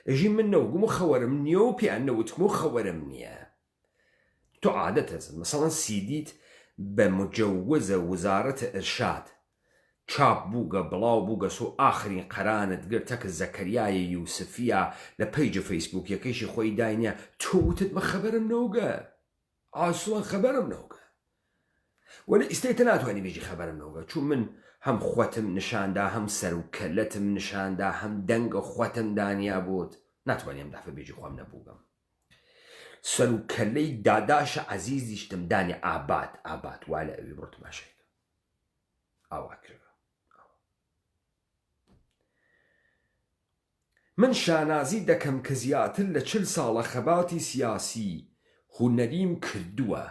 ئەژی من نەوگوم و خەوەرم نییە و پێیان نەوتم و خەوەرم نییە تۆ عادەت هەزت مەسەڵەن سیدیت بە مجەوزە وزارەتە ئێرشاد چاپ بووگە بڵاو بووگە سۆ ئاخرین قەرانت گرتەکە زەکەریایە یوسفیە لە پەیجە فەیسبوک یەکەیشی خۆی داینە تۆوتت بە خەبەرم نەوگە ئاسوان خەبەرم نەوگە وەلی ئیستێتە ناتوانانی بێژی خەبەرم نەوگە چون من هەم خۆتم نیشاندا هەم سەر و کەلەتم نیشاندا هەم دەنگە خۆتم دانیا بۆت ناتوانیم دافە بێژی خۆم نەبووگەم سەر و کەلەی داداشە عەزیزیشتم دانی ئاباد وا لە ئەوی بڕۆ تماشایکە ئاوا کرد من شانازی دەکەم کە زیاتر لە 40 ساڵە خەباتی سیاسی هونەریم کردووە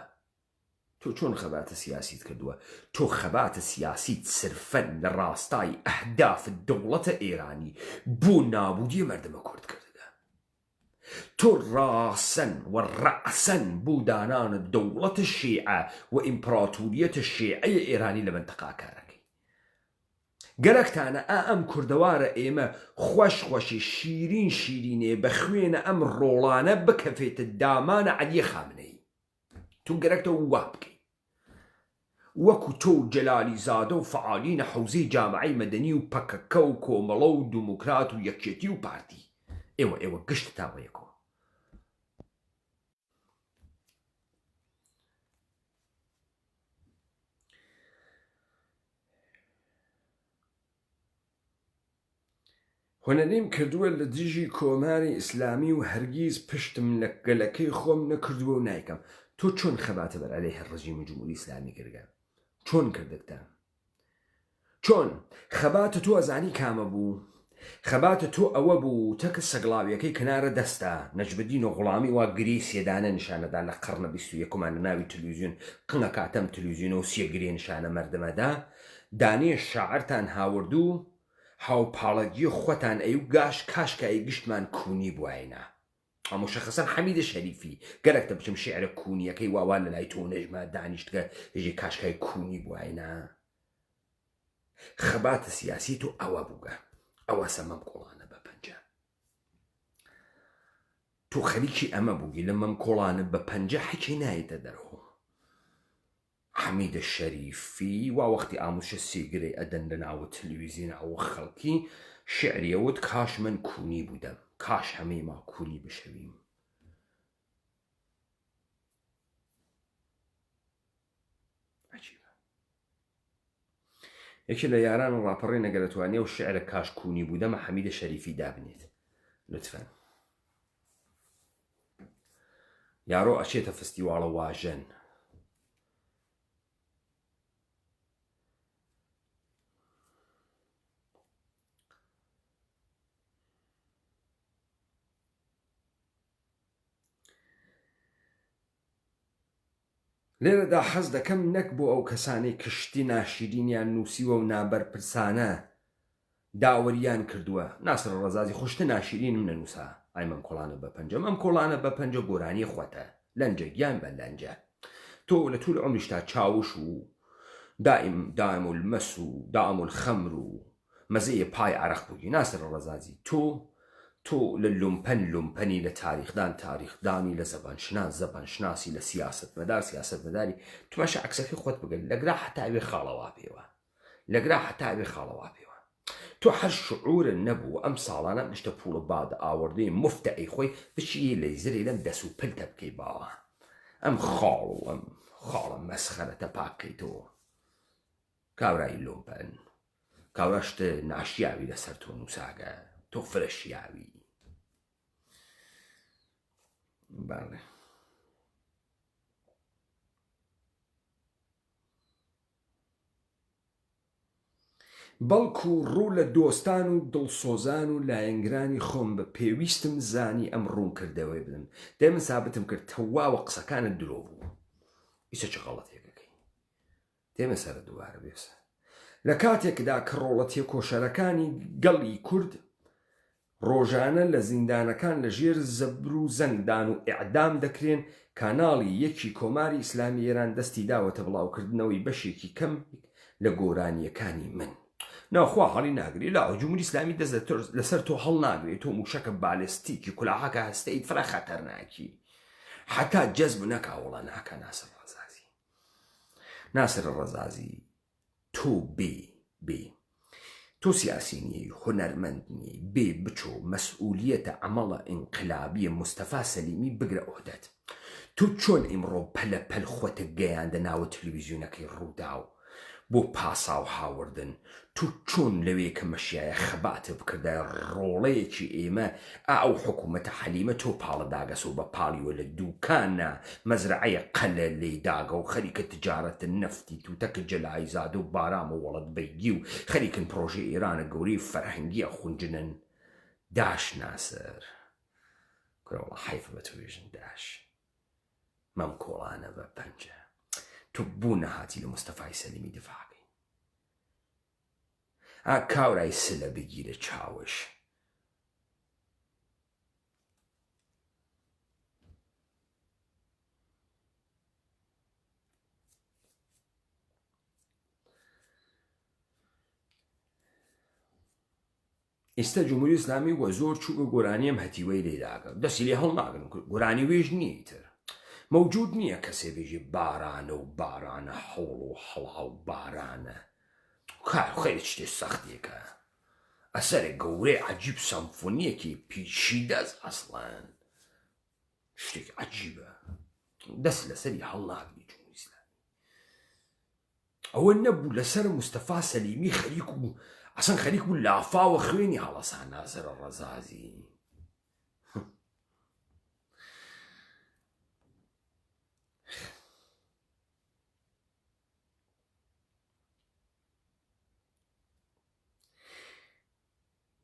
تۆ چۆن خەباتە سیاسیت کردووە تۆ خەباتە سیاسیت سرفەن لە ڕاستای ئەهدافت دەوڵەتە ئێرانی بۆ نابودی مەردمە کورد کردەکە تۆ ڕاسەن و ڕەعسەن بۆ دانانە دەوڵەتە شیعە و ئیمپراتوریەتە شیعەیە ئێرانی لە منتەقا کارەکەی گەلەکتانە ئەم کوردەوارە ئێمە خۆشی شیرینێ بە خوێنە ئەم ڕۆڵانە بکەفێتە دامانە عەلی خامنەی تو گەرەکتە وا بکەی وەکو تۆ جەلالی زادە و فعالینە حەوزەی جامعەی مەدەنی و پەکەکە و کۆمەڵە و دیموکرات و یەکێتی و پارتی ئێوە گشت تاوەیەکەوە هونەریم کردووە لە دژی کۆماری ئیسلامی و هەرگیز پشتم لە گەلەکەی خۆم نەکردووە و نایکەم تۆ چۆن خەباتە بەر عەلەیه ڕەژیمی جمهوری ئیسلامی کردگە چۆن کردتە چۆن خەباتە تۆ ئەزانی کامە بوو خەباتە تۆ ئەوە بوو تەکە سەگڵاویەکەی کنارە دەستا نەجمەدین و غوڵامی وا گری سێدانە نیشانەدا لە قڕنە 21مان لە ناوی تەلەڤیزیۆن قنگە کاتەم تەلەڤیزیۆنە و سێ گرێ نیشانە مەردەمەدا دانێ شاعرتان هاوردوو هاوپاڵەگی خۆتان ئەی و گاش کاشکایی گشتمان کونی بوواینا ئەمە شەخصەن حەمیدە شەریفی گەرەکتە بچم شعرە کونیەکەی واوا لە لای تۆ نەژمە دانیشتکە هێژی کاشکای کونی بوواینا خەباتە سیاسی تۆ ئەوە بووگە ئەوە سەمەم کۆڵانە بە پەنجە تۆ خەریکی ئەمە بووگی لە مەم کۆڵانە بە پەنجە حەکی نایەتە دەرەوە حەمیدە شەریفی وا وەختی ئاموشە سێگرەی ئەدەن لە ناوە تەلەڤیزیۆن ئەوە خەڵکی شعریەوت کاش من کونی بوودەم کاش هەمەی ما کونی بشەویم عەجیبە یەکێ لە یاران ڕاپەڕێ نەگەرەتوانێ و شعرە کاش کونی بوودەمە حەمیدە شەریفی دابنێت لوتفەن یارۆ ئەچێتە فستیواڵە واژەن لێرەدا حەز دەکەم نەک بۆ ئەو کەسانەی کشتی ناشیرینیان نووسیوە و نابەرپرسانە داوەریان کردووە ناسر ڕەزازی خوشتە ناشیرینم نەنووسا ئای مەم کۆڵانە بە پەنجە مەم کۆڵانە بە پەنجە گۆرانی خۆتە لەنجە گیان بە لەنجە تۆ لە توول عمریشتا چاوش و دائم المەس و دائم الخەمر و مەزەیە پای عەرەق بووی ناسر ڕەزازی تۆ لە لومپەنی لە تاریخدانی لە زەبانشناسی لە سیاستمەداری توماشە عەکسەکەی خۆت بگەن لەگرا حتاوێ خاڵەوا پێوە تۆ هەر شعورە نەبوو ئەم ساڵانە نیشتە پوڵە باد ئاوردەی مفتە ئەی خۆی بچی لەیزرێ لەم دەس و پلتە بکەی باوە ئەم خاڵ و ئەم خاڵە مەسخەرەتە پاکەیتەوە کاورایی لومپەن کاوراشتە ناشیاوی لەسەر تۆ نووساگە تۆ فرەشیاوی بەڵێ بەڵکو ڕوو لە دۆستان و دڵسۆزان و لایەنگرانی خۆم بە پێویستم زانی ئەم ڕوون کردەوەی بدەم دەمن سابتم کرد تەواوە قسەکانت درۆ بوو ئیسە چ غەڵەتێکەکەی دێمە سەرە دووبارە بێسە لە کاتێکدا کە ڕۆڵەتیە کۆشەرەکانی گەڵی کورد ڕۆژانە لە زیندانەکان لە ژێر زەبر و زەنگدان و ئیعدام دەکرێن کاناڵی یەکی کۆماری ئیسلامی ئێران دەستی داوەتە بڵاوکردنەوەی بەشێکی کەم لە گۆرانیەکانی من ناخوا هەڵی ناگرێت لا جمهوری ئیسلامی دەست لەسەر تۆ هەڵ ناگرێت تۆ موشەکە بالستیکی کولاهەکە هەستەیت فرە خەتەرناکی حتا جەزب نەکاوەڵە ناکە ناسر ڕەزازی تۆ بێ تۆ سیاسی نیە هونەرمەند نیە بێ بچۆ مەسئولیەتە عەمەڵە ئینقلابیە مستەفا سەلیمی بگرە ئۆدەت تۆ چۆن ئیمڕۆ پەلە پەل خۆتە گەیاندە ناوە تەلەڤیزیۆنەکەی ڕوودا و بۆ پاسا و هاوردن تو چۆن لەوێ کە مەشیایە خەباتە بکردە ڕۆڵەیەکی ئێمە ئەو حکوومەتە حەلیمە تۆ پاڵەداگەس و بە پاڵیوە لە دووکانە مەزرعەیە قەلە لێداگە و خەریکە تجارەتە نەفتی تووتەکە جەلایزادە و بارامە وەڵەت بەیگی و خەریکن پرۆژێ ئێرانە گەورەی فەرهەنگیە خونجنن داش ناسر کورەوەڵە حەیفە بە توێژن داش مەم کۆڵانە بە پەنجە تو بوو نەهاتی لە مستەفای سەلیمی دفاعکەی کاورای سلە بگیرە چاوش ئێستا جمهوری ئیسلامی وە زۆر چووکە گۆرانیم هەتیوەی لێداگە دەستی لێ هەڵ ناگرن گۆرانی وێژ نییتر موجود نییە کەسێ بێژی بارانە و بارانە هەوڵ و هەڵا و بارانە کار خەیلی شتێ سەختێکە ئەسەرێک گەورەی عەجیب سەمفۆنیەکی پیچیدەست ئەسڵەن شتێک عەجیبە دەست لەسەری هەڵ ناگری جمهوری ئیسلامی ئەوە نەبوو لەسەر مستەفا سەلیمی خەریک و ئەسەن خەریک بوو لافاوە خوێنی هەڵەسان ناسر ڕەزازی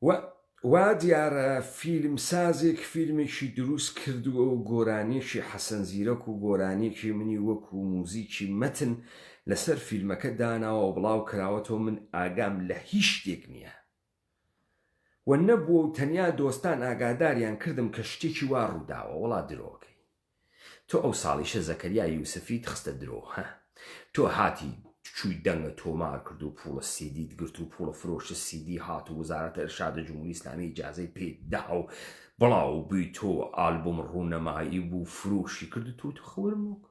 و وا دیارە فیلمسازێک فیلمێکی دروست کردووە و گۆرانیەکی حەسەن زیرەک و گۆرانیەکی منی وەکو موزیکی مەتن لەسەر فیلمەکە داناوە و بڵاو کراوەتەوە من ئاگام لە هیچ شتێک نییە و نەبووە و تەنیا دۆستان ئاگاداریان کردم کە شتێکی وا ڕووداوە وڵا درۆکەی تۆ ئەو ساڵیشە زەکەریا یوسفیت خستە درۆ تۆ هاتی چووی دەنگە تۆمار کرد و پوڵە سیدیت گرت و پوڵە فرۆشتە سیدی هات و وزارەتە ئەرشادە جمهوری ئیسلامی ئیجازەی پێدا و بڵاو بووی تۆ ئالبوم ڕوونەمایی بوو فرۆشی کرد و تۆ خەورم وەک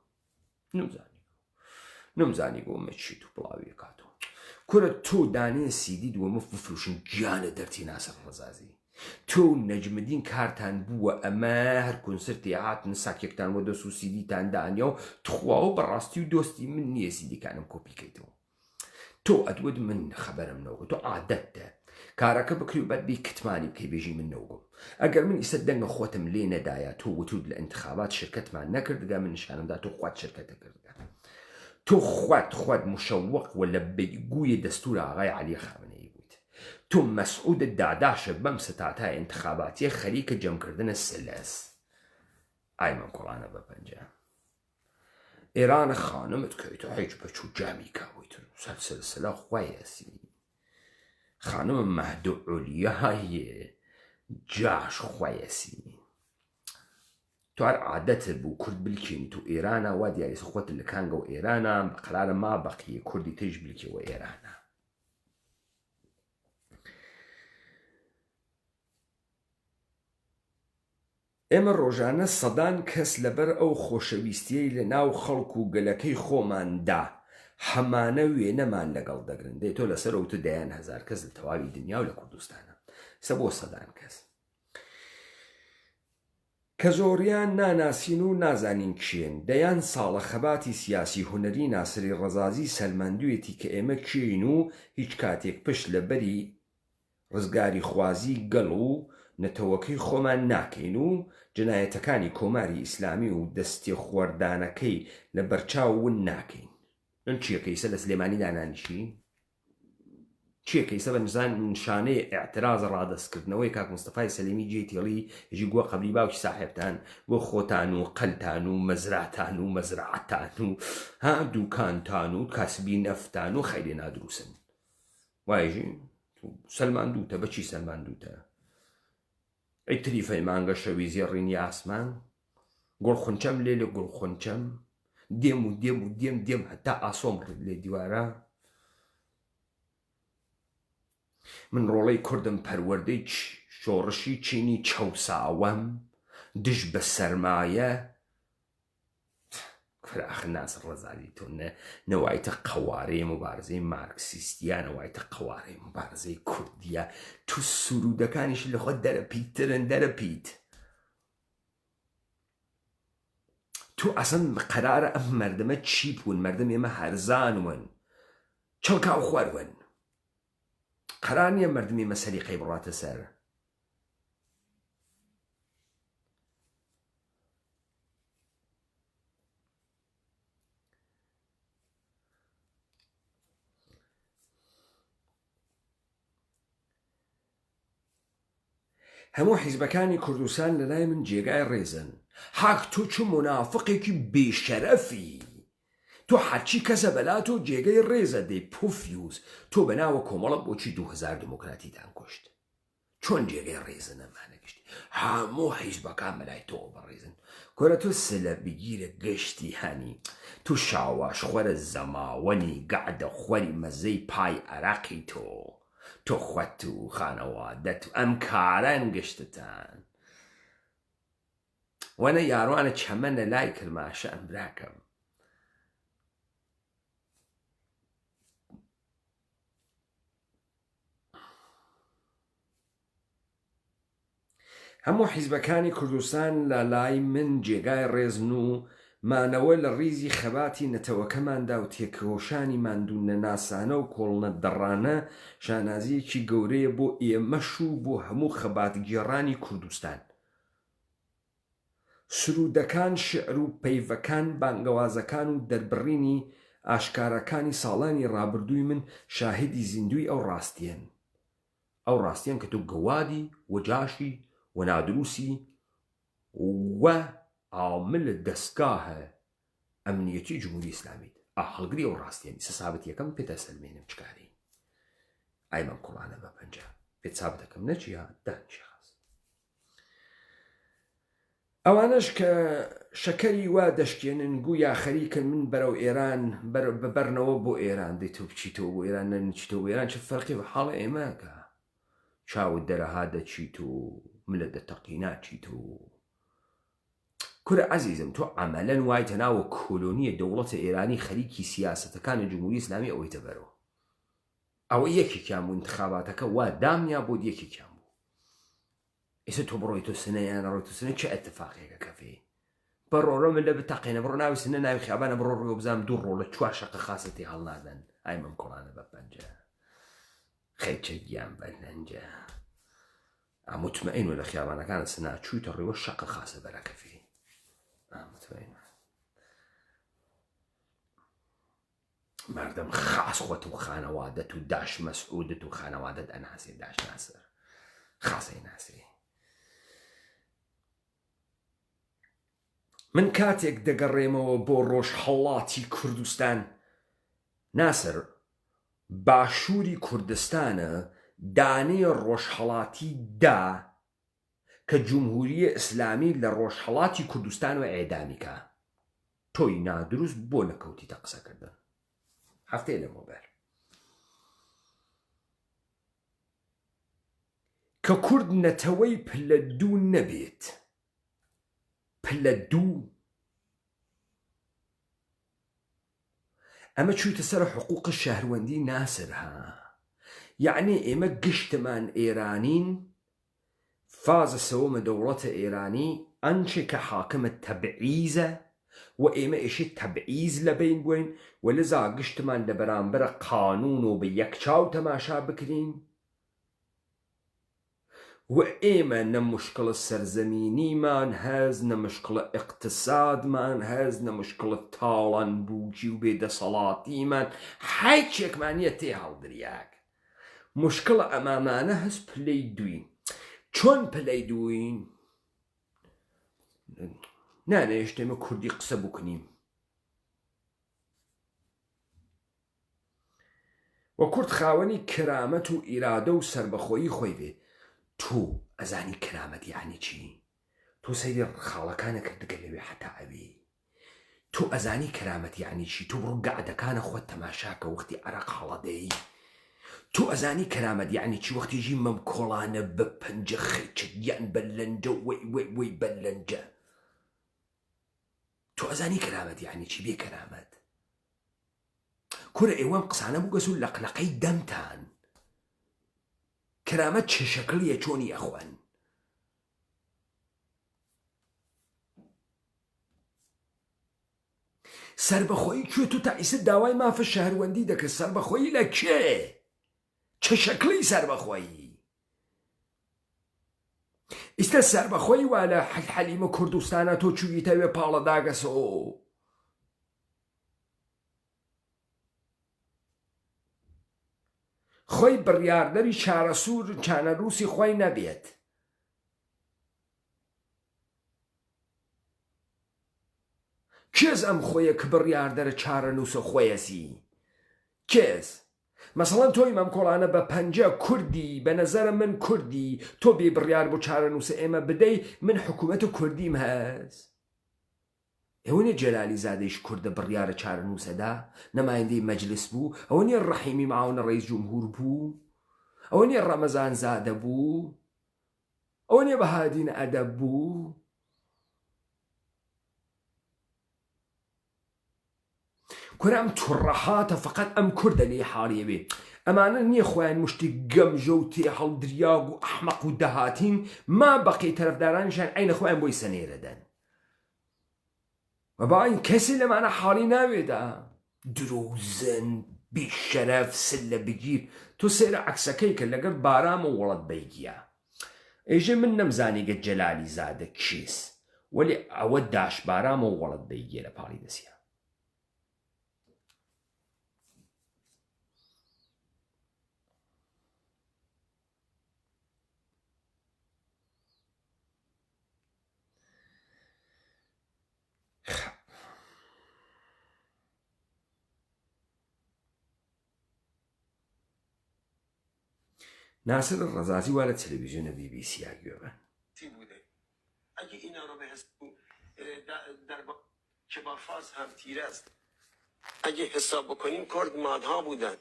نەمزانی گۆمە چیت و بڵاوی کاتەوە کورە تۆ دانێ سیدی دووەمە بفرۆشن گیانە دەرتی ناسەر ڕەزازی تۆ نەجمدین کارتان بووە ئەمە هەر کۆنسرتی هاتن ساکێکتان وە دەست و سیدیتان دانیا و تخواوە بەڕاستی و دۆستی من نییە سیدیکانم کۆپیکەیتەوە تۆ ئەدوەد من خەبەرم نەوە تۆ عادەتە کارەکە بکری و بەدبی کتمانی بکەی بێژی من نەوگم ئەگەر من ئیسە دەنگە خۆتم لێ نەدایە تۆ وتود لە ئینتخابات شرکەتمان نەکردگا من نیشانمدا تۆ خوات شرکەتە کردگا تۆ خوات مشەوەق وە لە بەیگوویە دەستور ئاغای عەلی خامنەیی بوویت تۆ مەسعودت داداشە بەم ستاتای انتخاباتیە خەریکە جەمکردنە سلەس ئای من کوڵانە بە پەنجە ئێرانە خانمت کەیتە هیچ بەچوو جامی کاویتر سەر سلسلە خوایەسی خانم مەهدە عولیایە جاش خوایەسی تو هەر عادەتت بوو کورد بلکێنی تو ئێرانە وا دیاریسە خۆت لە کانگە و ئێرانە قەرارە ما بەقیە کوردی تێژ بلکێەوە ئێرانە ئێمە ڕۆژانە سەدان کەس لەبەر ئەو خۆشەویستیەی لە ناو خەڵک و گەلەکەی خۆماندا هەمانە وێنەمان لەگەڵ دەگرن دەی تۆ لەسەر ئەوتە دەیان هەزار کەس لە تەواوی دنیا و لە کوردستانە سە بۆ سەدان کەس کە زۆریان ناناسین و نازانین کێن دەیان ساڵە خەباتی سیاسی هونەری ناسری ڕەزازی سەلماندوێتی کە ئێمە کێین و هیچ کاتێک پشت لە بەری ڕزگاری خوازی گەڵ و نەتەوەکەی خۆمان ناکەین و جنایەتەکانی کۆماری ئیسلامی و دەستی خۆردانەکەی لە بەرچاو ون ناکەین ئەن چیەکەیسە لە سلێمانی دانانیشی چیەکەیسە بە نیشانەی ئاعتراز ڕادەستکردنەوەی کاک مستەفای سەلیمی جێتێڵی هێژی گووە قەبلی باوکی ساحێبتان بۆ خۆتان و قەلتان و مەزراتان و مەزرعەتان و ها دووکانتان و کاسبی نەفتان و خەیرێ نادروسن وایژی سەلماندووتە بەچی سەلماندووتە ئەی تریفەی مانگە شەوی زێڕینی ئاسمان گوڵ خونچەم لێ لە گوڵ خونچەم دێم هەتا ئاسۆم ڕێت لێ دیوارە من ڕۆڵەی کوردم پەروەردەی شۆڕشی چینی چەوساوەم دژ بە سەرمایە فراخ ناس ڕەزالی تۆ نەوایتە قەوارەی مبارزەی مارکسیستیە نەوایتە قەوارەی مبارزەی کوردیە تو سرودەکانیش لە خۆ دەرەپیترن دەرەپیت تو ئەسەن قەرارە ئەم مەردەمە چی بوون مەردەم ئێمە هەرزانون چەڵکاو خوەرون قەرار نییە مەردمی مەسەریقەی بڕاتە سەر هەموو حیزبەکانی کوردستان لە لای من جێگای ڕێزن حاک تۆ چ منافقێکی بێشەرەفی تۆ حەچی کەسە بەلا تۆ جێگەی ڕێزە دەی پۆفیوز تۆ بەناوە کۆمەڵە بۆچی 2000 دموکراتیتان کوشت چۆن جێگەی ڕێزە نەمانە گشتی هەموو حیزبەکان بەلای تۆ بەڕێزن کۆرە تۆ سلە بگیرە گەشتی هەنی تو شاواش خۆرە زەماوەنی گەعدە خۆری مەزەی پای عەراقی تۆ خوەت و خانەوادەت و ئەم کاران گشتتان وەنە یاڕوانە چەمەنە لای کرماشە ئەم براکەم هەموو حیزبەکانی کوردستان لە لای من جێگای ڕێزن و مانەوە لە ڕیزی خەباتی نەتەوەکەماندا و تێکۆشانی ماندوو نەناسانە و کۆڵنە دەڕانە شانازیەکی گەورەیە بۆ ئێمەش و بۆ هەموو خەباتگێڕانی کوردستان سرودەکان شعر و پەیڤەکان بانگەوازەکان و دەربڕینی ئاشکارەکانی ساڵانی ڕابردووی من شاهدی زیندوی ئەو ڕاستیەن ئەو ڕاستیان کە تۆ گەوادی وەجاشی و نادرووسی و عامل دەستگاهە ئەمنیەتی جمهوری ئیسلامیت هەڵگری ئەو ڕاستیان ئیسە سابەت یەکەم پێتە سەلمێنم چکاری ئای مەم کوڵانە بە پەنجە پێت سابەتەکەم نەچیە دانیشە خاست ئەوانەش کە شەکەری وا دەشکێنن گویا خەریکن من بەرەو ئێران ببەرنەوە بۆ ئێران دەی تۆ بچیتەوە بۆ ئێران نەنچیتەوە بۆ ئێران چه فەرقی بە حاڵە ئێمەکە چاوت دەرەها دەچیت و ملە دەتەقی ناچیت و کورە عەزیزم تۆ عەمەلەن وایتە ناوە کۆلۆنیە دەوڵەتە ئێرانی خەریکی سیاسەتەکانی جمهوری ئیسلامی ئەوەیتە بەرەوە ئەوە یەکێکیان بوو انتخاباتەکە وا دامیا بۆ یەکێکیان بوو ئێستا تۆ بڕۆی تۆ سنە یان ڕۆی تۆ سنە چه ئەتفاقێکە کەفێ بەڕۆڕە من لە بتەقێنە بڕۆ ناوی سنە ناوی خیابانە بڕۆ ڕۆی بزانم دوو ڕۆ لە چوار شەقە خاسەتی هەڵنادەن ئای مەم کوڵانە بە پەنجە خەیچە گیان بەلەنجە مطمئن لە خیابانەکانە سنا چوویتە ڕێوە شەقە خاسە بەرە کەفێ مطمئن مردم خاص خۆت و خانەوادەت و داش مەسعودت و خانەوادەت ئەناسێ داش ناسر خاصەی ناسێ من کاتێک دەگەڕێمەوە بۆ ڕۆژهەڵاتی کوردستان ناسر باشووری کوردستانە دانەیە ڕۆژهەڵاتی دا کە جمهوریە ئیسلامی لە ڕۆژهەڵاتی کوردستان و ئێدامیکە تۆی نادروست بۆ نەکەوتیتە قسەکردن هەفتەیە لەمەوبەر کە کورد نەتەوەی پلە دوو نەبێت پلە دوو ئەمە چوویتە سەر حقوق شەهروەندی ناسرها یعنی ئێمە گشتمان ئێرانین فازە سەوەمە دەوڵەتە ئێرانی ئەنچێ کە حاکمە تەبعیزە و ئێمە ئێشی تەبعیز لەبین بووین و لەزا گشتمان لە بەرامبەرە قانون و بە یەکچاو تەماشا بکرین و ئێمە نە مشکڵە سەرزەمینیمان هەز نە مشکڵە ئیقتسادمان هەز نە مشکڵە تاڵان بووجی و بێدەسەڵاتیمان هیچێکمانیە تێ هەڵدریاک مشکڵە ئەمامانە هەز پلەی دوین چۆن پلەی دوین نانەیەشت ئێمە کوردی قسە بکنیم و کورد خاوەنی کرامەت و ئیرادە و سربەخۆیی خۆی بێ تۆ ئەزانی کرامەت یعنی چی تۆ سەیری خاڵەکانە کردگە لەوێ حتا ئەوێ تۆ ئەزانی کرامەت یعنی چی تۆ بڕۆ گەعدەکانە خۆت تەماشاکە وەختی عەرەق هەڵەدەی تۆ ئەزانی کرامەت یعنی چی وەختیژی مەم کۆڵانە بە پەنجە خەیچت یان بەلەنجە وەی بەلەنجە تۆ ئەزانی کرامەت یعنی چی بێ کرامەت کورە ئێوەم قسانە بووگەس و لەقلەقەی دەمتان کرامەت چه شەکڵیە چۆنی ئەخوەن سربەخۆیی کوێ تو تا ئیسە داوای مافە شەهروەندی دەکرد سربەخۆیی لە کێ چه شەکڵی سربەخۆیی ئیستا سربەخۆیی وا لە حەلیمە کوردستانە تۆ چوویتەوێ پاڵە داگەسەوە خۆی بڕیاردەری چارەسوور چانەرووسی خۆی نەبێت کێز ئەم خۆیە کە بڕیاردەرە چارەنووسە خۆیەسی کێز مەسەڵەن تۆی مەم کۆڵانە بە پەنجە کوردی بە نەزەرە من کوردی تۆ بێ بڕیار بۆ چارەنووسە ئێمە بدەی من حکوومەت کوردیم هەست ئەوە نیە جەلالی زادەیش کوردە بڕیارە چارەنووسەدا نەمایندەی مەجلس بوو ئەوە نیە ڕەحیمی معاونە ڕەیس جومهور بوو ئەوە نیە ڕەمەزان زادە بوو ئەوە نیە بەهادین ئەدەب بوو کورە ئەم توڕەهاتە فەقەت ئەم کوردە لێ حاڵیە بێ ئەمانە نییە خۆیان مشتی گەمژە و تێ هەڵدریاگ و ئەحمەق و دەهاتین ما بەقی تەرەفدارانیشان عینە خۆیان بۆی سەنێرەدەن و باین کەسی لەمانە حاڵی ناوێدا درۆزن بیشەرەف سلە بگیر تۆ سێرە عەکسەکەی کە لەگەڵ بارامە وڵەت بەیگیە ئێژێ من نەمزانیگە جەلالی زادە کیس وەلی ئەوە داش بارامە وڵەت بەیگیە لە پاڵی دەسیە ناصر الرزازی وارد تلویزیون BBC گوێ بوده. اگه اینا رو به حساب که با فارس هم تیر است، اگه حساب بکنیم کرد مادها بودن،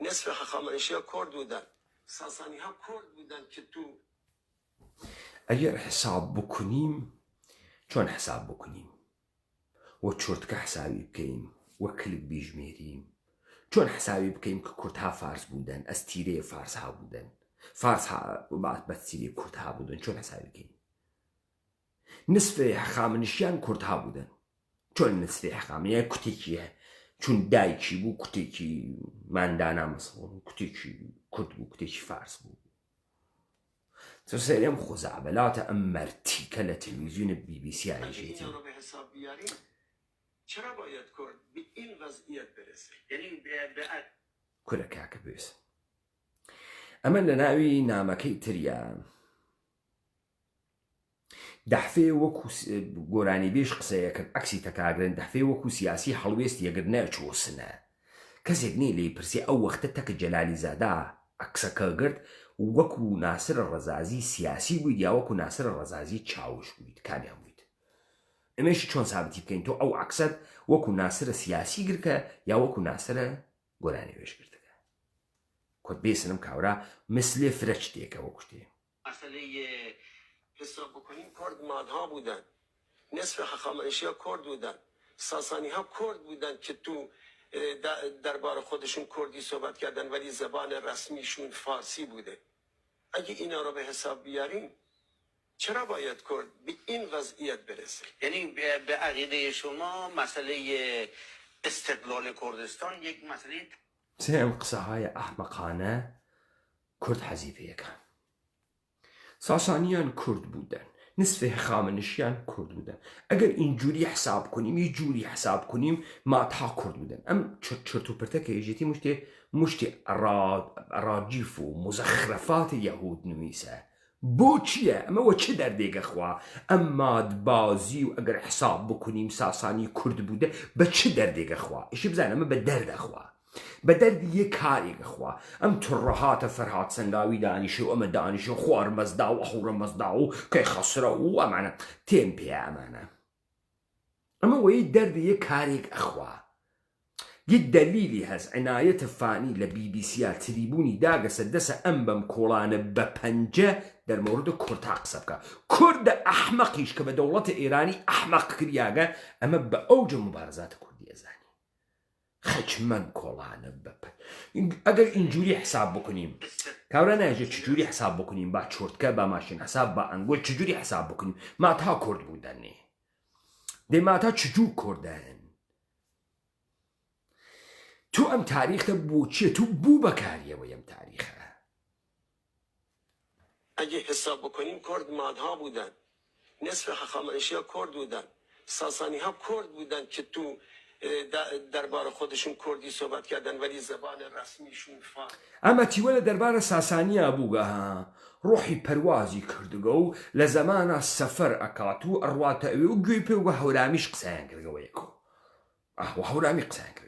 نصف هخامنشی ها کرد بودن، ساسانی ها کرد بودن که تو اگر حساب بکنیم چۆن حساب بکنیم و چرتکە حسابی بکەین و کلک بیژمێریم چۆن حسابی بکەین کە کوردها فارس بوودن ئەس تیرەیە فارس ها بوودن فارس ها بە تیرەی کوردها بوودن چۆن حسابی بکەین نصفی هەخامنشیان کوردها بوودن چۆن نصفی هەخامنیان کوتێکیە چون دایکی بوو کوتێکی ماندانا مەسڵ کوتێکی کورد بوو کوتێکی فارس بوو سەرێم خۆزعبەلاتە ئەم مەرتیکە لە تلویزیون BBC هێژێتی رو به حساب بیاریم چرا باید کرد به این وضعیت برسه؟ یعنی به کورە کاکە بێس ئەمە لە ناوی نامەکەی تریە دەحفێ وەکو گۆرانی بێش قسەیە کرد ئەکسی تەکاگرن دەحفێ وەکو سیاسی هەڵوێست یەگر نەچوە سنە کەسێک نێ لێی پرسی ئەو وەختە تەکە جەلالی زادا ئەکسەکە گرت وەکو ناسر ڕەزازی سیاسی بوویت یا وەکو ناسر ڕەزازی چاوش بوویت کامیان بوویت ئەمەشی چۆن سابتی بکەین تۆ ئەو عکسەت وەکو ناسرە سیاسی گرکە یا وەکو ناسرە گۆرانی وێش گرتەکە کۆت بێسنم کاورا مثلێ فرە شتێکە وەکو شتێ مسئله حساب بکنیم کرد مادها بودن، نصف هخامنشی ها کرد بودن، ساسانی ها کرد بودن که تو دربار خودشون کردی صحبت کردن ولی زبان رسمیشون فارسی بوده. اگه اینا رو به حساب بیاریم چرا باید کرد به این وضعیت برسه؟ یعنی به عقیده شما مسئله استقلال کردستان یک مسئله سێم قسەهای ئەحمەقانە کورد حەزی پێەکە ساسانیان کورد بوودن نصفی هەخامنشیان کورد بودن ئەگەر اینجوری حساب کنیم یه جوری حساب کنیم ماتها کورد بودن ئەم چرت و پرتە کە هێژێتی مشتی ڕاجیف و مزەخرەفات یەهود نوویسە بۆ چییە ئەمە وە چه دەردێگە خوا ئەم مادبازی و ئەگەر حساب بکنیم ساسانی کورد بوودە بە چه دەردێگە خوا ئیشی بزانە ئەمە بە دەردەخوا بە دەردی یە کارێکە خوا ئەم توڕەهاتە فەرهاد سەنگاوی دانیشە و ئەمە دانیشە خوار مەزدا و ئەحوڕە مەزدا و کەی خەسرە و ئەمانە تێم پێ ئەمانە ئەمە وەی دەردی یە کارێک ئەخوا یە دەلیلی هەست عنایەتە فانی لە BBC تریبوونی داگەسە دەسە ئەم بەم کۆڵانە بە پەنجە دەرمەوردە کورتا قسە بکە کوردە ئەحمەقیش کە بە دەوڵەتە ئێرانی ئەحمەق کریاگە ئەمە بە ئەوجە مبارزاتە کوردی ئەزانی خەچمەن کۆڵانە بەپە ئەگەر اینجوری حساب بکنیم کاورە ناژێت چجوری حساب بکنیم با چۆرتکە با ماشین حساب با ئەنگۆل چجوری حساب بکنیم ماتا کورد بوودەنێ دێ ماتا چجوور کوردەن تو ئەم تاریختە بۆچیە تو بوو بەکاریەوەی ئەم تاریخە اگه حساب بکنیم کرد مادها بودن، نصف هخامنشی ها کرد بودن، ساسانی ها کرد بودن که تو دربار خودشون کردی صحبت کردن ولی زبان رسمیشون فارسی. ئەمە تیوە لە دەربارە ساسانیا بووگە ها ڕۆحی پەروازی کردگە و لە زەمانە سەفەر ئەکات و ئەڕواتە ئەوێ و گوێی پێ وە هەورامیش قسەیان کردگەوە یەکۆ ئەوە هەورامی قسەیان کردگە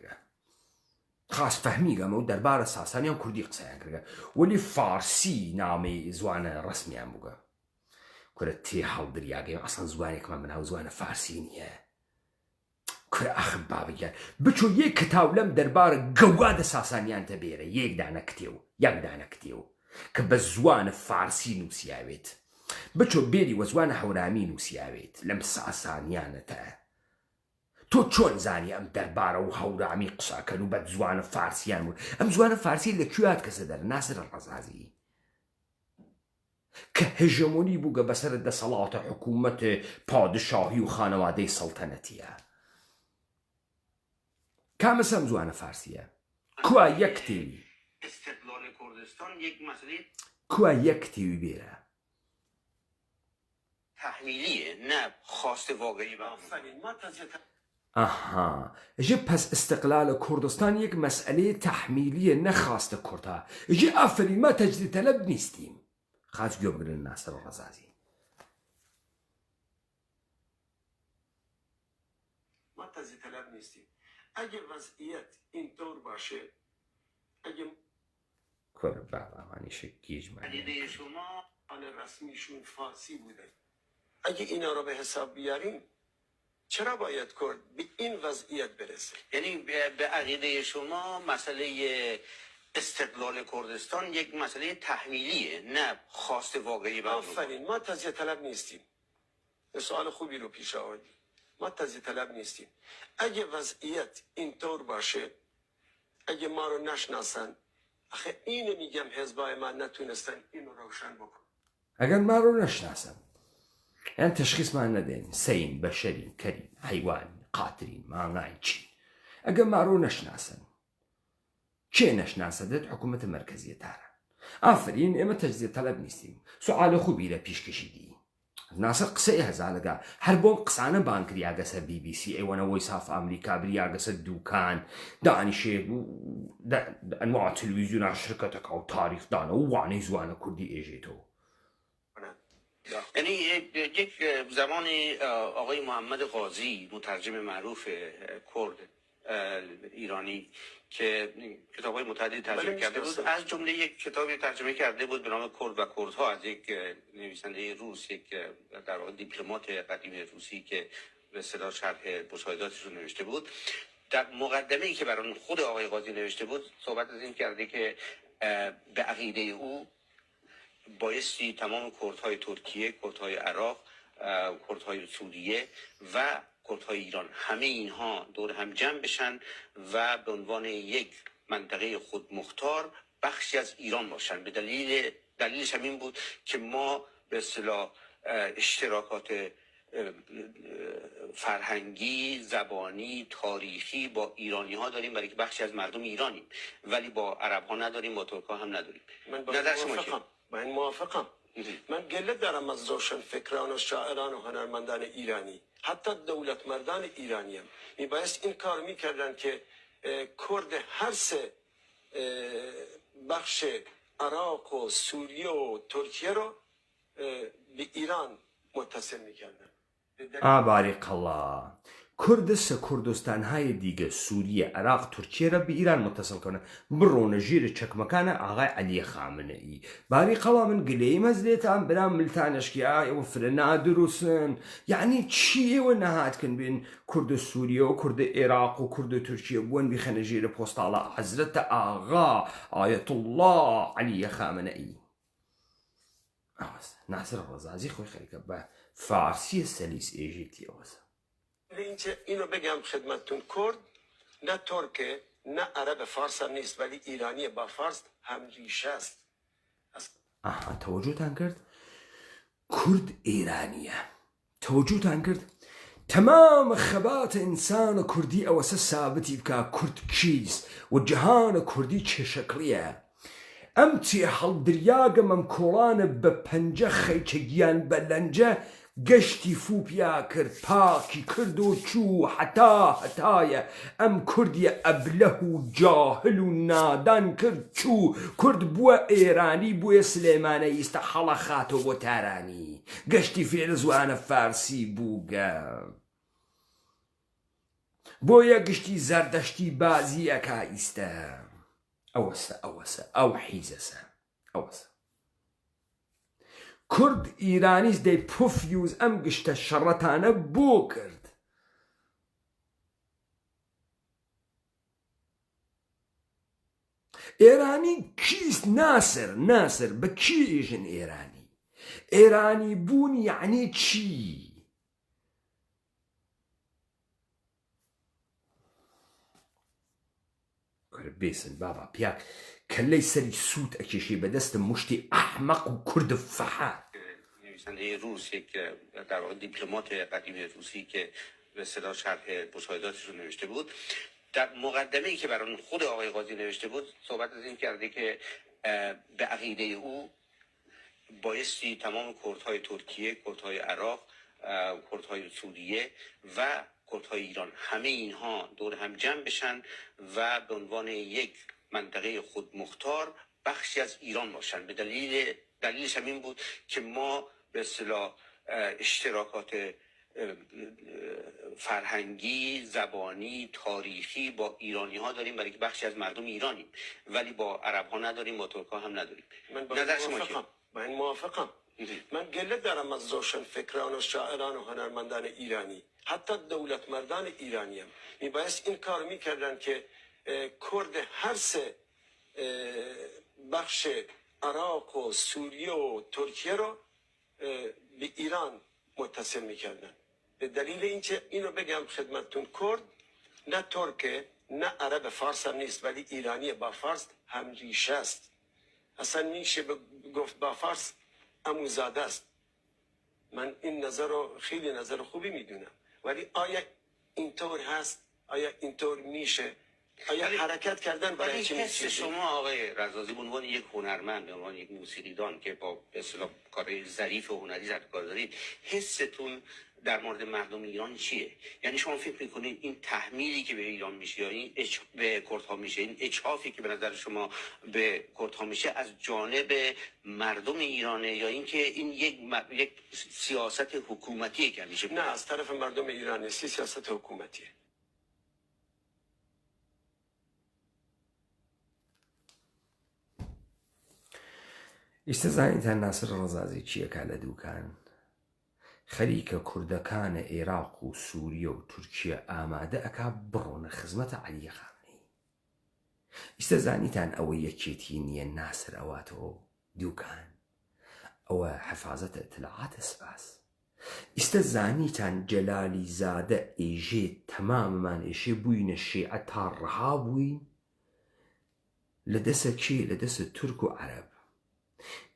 خاص فەهمیگەمە و دەربارە ساسانیان کوردی قسەیان کردگە وەلی فارسی نامی زوانە ڕسمیان بووگە کورە تێ هەڵدریاگەی ئەسڵ زوانێکمان بناو زوانە فارسی نییە کورە ئەخم بابگیان بچۆ یەک کتاو لەم دەربارە گەوادە ساسانیانتە بێرە یەکدانە کتێو کە بە زوانە فارسی نووسیاوێت بچۆ بێری وە زوانە هەورامی نووسیاوێت لەم ساسانیانەتە تۆ چۆن زانی ئەم دەربارە و هەورامی قسەکەن و بە زوانە فارسیان بوون ئەم زوانە فارسی لەکوێات کەسە دەر ناسر ڕەزازی کە هێژەمۆنی بووگە بەسەر دەسەڵاتە حکوومەتە پادشاهی و خانەوادەی سەڵتەنەتیە کامەسە ئەم زوانە فارسیە کوا یەک کتێوی استقلال کردستان یک مسئله کوا یەک کتێوی بێرە تحمیلیه نه خواست واقعی و ئەها ژێ پەس ئستقلالە کوردستان یەک مەسئلەیە تەحمیلیە نەخواستە کوردها ژێ ئافرین ما تەجدید تەلەب نیستیم خاچ گوێ بگرن ناسر ڕەزازی ما تجدید طلب نیستیم اگه وضعیت اینطور باشه اگه کور بابا همیشه گیج من عقیده شما آن رسمیشون فارسی بوده. اگه اینا رو به حساب بیاریم چرا باید کرد به این وضعیت برسه؟ یعنی به عقیده شما مسئله استقلال کردستان یک مسئله تحمیلیه، نه خواست واقعی. آفرین، ما تجزیه طلب نیستیم. سوال خوبی رو پیش آوردیم. ما تجزیه طلب نیستیم. اگه وضعیت اینطور باشه، اگه ما رو نشناسن، آخه اینو میگم حزبای من نتونستن اینو روشن بکن. اگر ما رو نشناسن یعنی تشخیص ما ندین سین بشری کریم حیوان قاتلین مانای چی اگر ما رو نشناسن چه نشناسدت حکومت مرکزی تاره آفرین اما تجزیه طلب نیستیم سوال خوبی را پیش کشیدی ناصر قسەی هەزارەکە هەر بۆم قسانە بانکریا گەسە BBC ئەوەنەوەی ساف ئەمریکا بریا گەسە دووکان دانیشێ ئەنواع تلویزیۆنا شرکەتەکە و تاریخدانە و وانەی زوانە کوردی ئێژێتەوە. یعنی یک زمانی آقای محمد قاضی مترجم معروف کرد ایرانی که کتاب‌های متعددی ترجمه کرده بود، از جمله یک کتابی ترجمه کرده بود به نام کرد و کردها از یک نویسنده روس، یک در واقع دیپلمات قدیم روسی که به اصطلاح شرح مشاهداتش رو نوشته بود. در مقدمه‌ای که برای خود آقای قاضی نوشته بود صحبت از این کرده که به عقیده او بایستی تمام کردهای ترکیه، کردهای عراق، کردهای سوریه و کردهای ایران همه اینها دور هم جمع بشن و به عنوان یک منطقه خودمختار بخشی از ایران باشن. به دلیلش هم این بود که ما به اصطلاح اشتراکات فرهنگی، زبانی، تاریخی با ایرانی ها داریم برای که بخشی از مردم ایرانیم، ولی با عرب ها نداریم، با ترک ها هم نداریم. نظر شما چیه؟ من موافقم. من گله دارم از روشن فکران و شاعران و هنرمندان ایرانی، حتی دولت مردان ایرانی هم میبایست این کار میکردن که کرد هر سه بخش عراق و سوریه و ترکیه رو به ایران متصل میکردن. بارك الله کردستانهای دیگه سوریه عراق ترکیه را به ایران متصل کنه برونه ژیر چکمکانه آقای علی خامنه ای باریک الله من گلیم از لیتان برام ملتانش که و فرنا دروسن یعنی چیه و نهات کن بین کرد سوریه و کرد عراق و کرد ترکیه بون بخنه ژیر پستالا حضرت آقا آیت الله علی خامنه ای ناصر الرزازی خوی خیلی با فارسی سلیس ایجیتی اوزه اینو بگم خدمتتون، کرد نه ترک نه عرب فارس هم نیست، ولی ایرانی با فارس هم ریشه است. توجهتان کرد کرد ایرانیه توجهتان کرد تمام خبات انسان کردی اوسه ثابتی بکا کرد کیست و جهان کردی چه شکلیه امتی حل دریاغ ممکولان به پنجه خیچگیان بلنجه گشتی فوپیا کرد پاکی کرد و چو حتایه ام کردی ابله و جاهل و نادان کرد چو کرد بو ایرانی بو سلیمانه ایست حلقات و تارانی گشتی فعل زوان فارسی بوگا بویا گشتی زردشتی بازی اکا ایسته اوسه او حیزسه اوسه کرد ایرانیز دی پوفیوز ام گشت شرطانه بو کرد ایرانی کیست ناصر به کی ایجن ایرانی بون یعنی چی بیسن بابا پیاک کلی سری سوت اکیشی به دست مشتی احمق و کرد فحات نویسنده روس، یک در واقع دیپلمات قدیم روسی که به اصطلاح شرح مشاهداتش رو نوشته بود. در مقدمه‌ای که برای خود آقای قاضی نوشته بود صحبت از این کرده که به عقیده او بایستی تمام کردهای ترکیه، کردهای عراق، کردهای سوریه و کردهای ایران همه اینها دور هم جمع بشن و به عنوان یک منطقه خودمختار بخشی از ایران باشن. به دلیلش هم این بود که ما به اصطلاح اشتراکات فرهنگی، زبانی، تاریخی با ایرانی ها داریم، برای که بخشی از مردم ایرانیم، ولی با عرب ها نداریم، با ترک ها هم نداریم. نظر شما چیه؟ من موافقم. من گله دارم از روشن فکران و شاعران و هنرمندان ایرانی، حتی دولت مردان ایرانی هم میبایست این کار میکردن که کرد هر سه بخش عراق و سوریه و ترکیه رو به ایران متصل میکردن. به دلیل اینکه اینو بگم خدمتتون، کرد نه ترک نه عرب، فارس هم نیست، ولی ایرانی با فارس هم ریشه است. اصلا میشه گفت با فارس عموزاده است. من این نظر رو خیلی نظر خوبی میدونم، ولی آیا اینطور هست؟ آیا اینطور میشه؟ آیا حرکت کردن برای چه حس شما آقای رزازی به عنوان یک هنرمند، به عنوان یک موسیقیدان که با به اصطلاح کارهای ظریف و هنری زد کار دارید، حستون در مورد مردم ایران چیه؟ یعنی شما فکر میکنید این تحمیلی که به ایران میشه یا این به کردها میشه، این اجحافی که به نظر شما به کردها میشه از جانب مردم ایرانه، یا اینکه این یک سیاست حکومتیه که میشه؟ نه، از طرف مردم ایران نیست، سیاست حکومتیه. ئیسەزانیتان ناسر ڕەزازی چیەکە لە دووکان؟ خەریکە کوردەکانە عێراق و سووریە و تورکیە ئامادە ئەکا بڕۆنە خزمەتە عەلی خامنەی. ئیسەزانیتان ئەوە یەکێتی نییە ناسر ئەواتەوە دووکان، ئەوە حەفاظەتە ئیتلاعاتە سپاس. ئیسەزانیتان جەلالی زادە ئێژێ تەماممان ئێشێ بووینە شیعە تا ڕەها بووین لە دەسە کێ؟ لە دەسە تورک و عەرەب.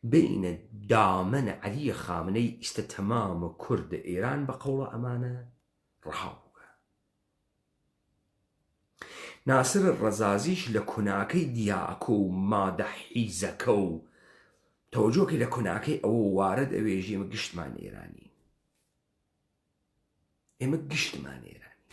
بين دامن علي خامنەی ئیسە تەمامە کورد ئێران بە قەوڵە ئەمانە ڕەهاوبووە. ناسر ڕەزازیش لە کوناکەی دیاکۆ و مادە حیزەکە و تەوەجۆکەی لە کوناکەی ئەوە وارد ئەوێژی ئێمە گشتمان ئێرانی، ئێمە گشتمان ئێرانی.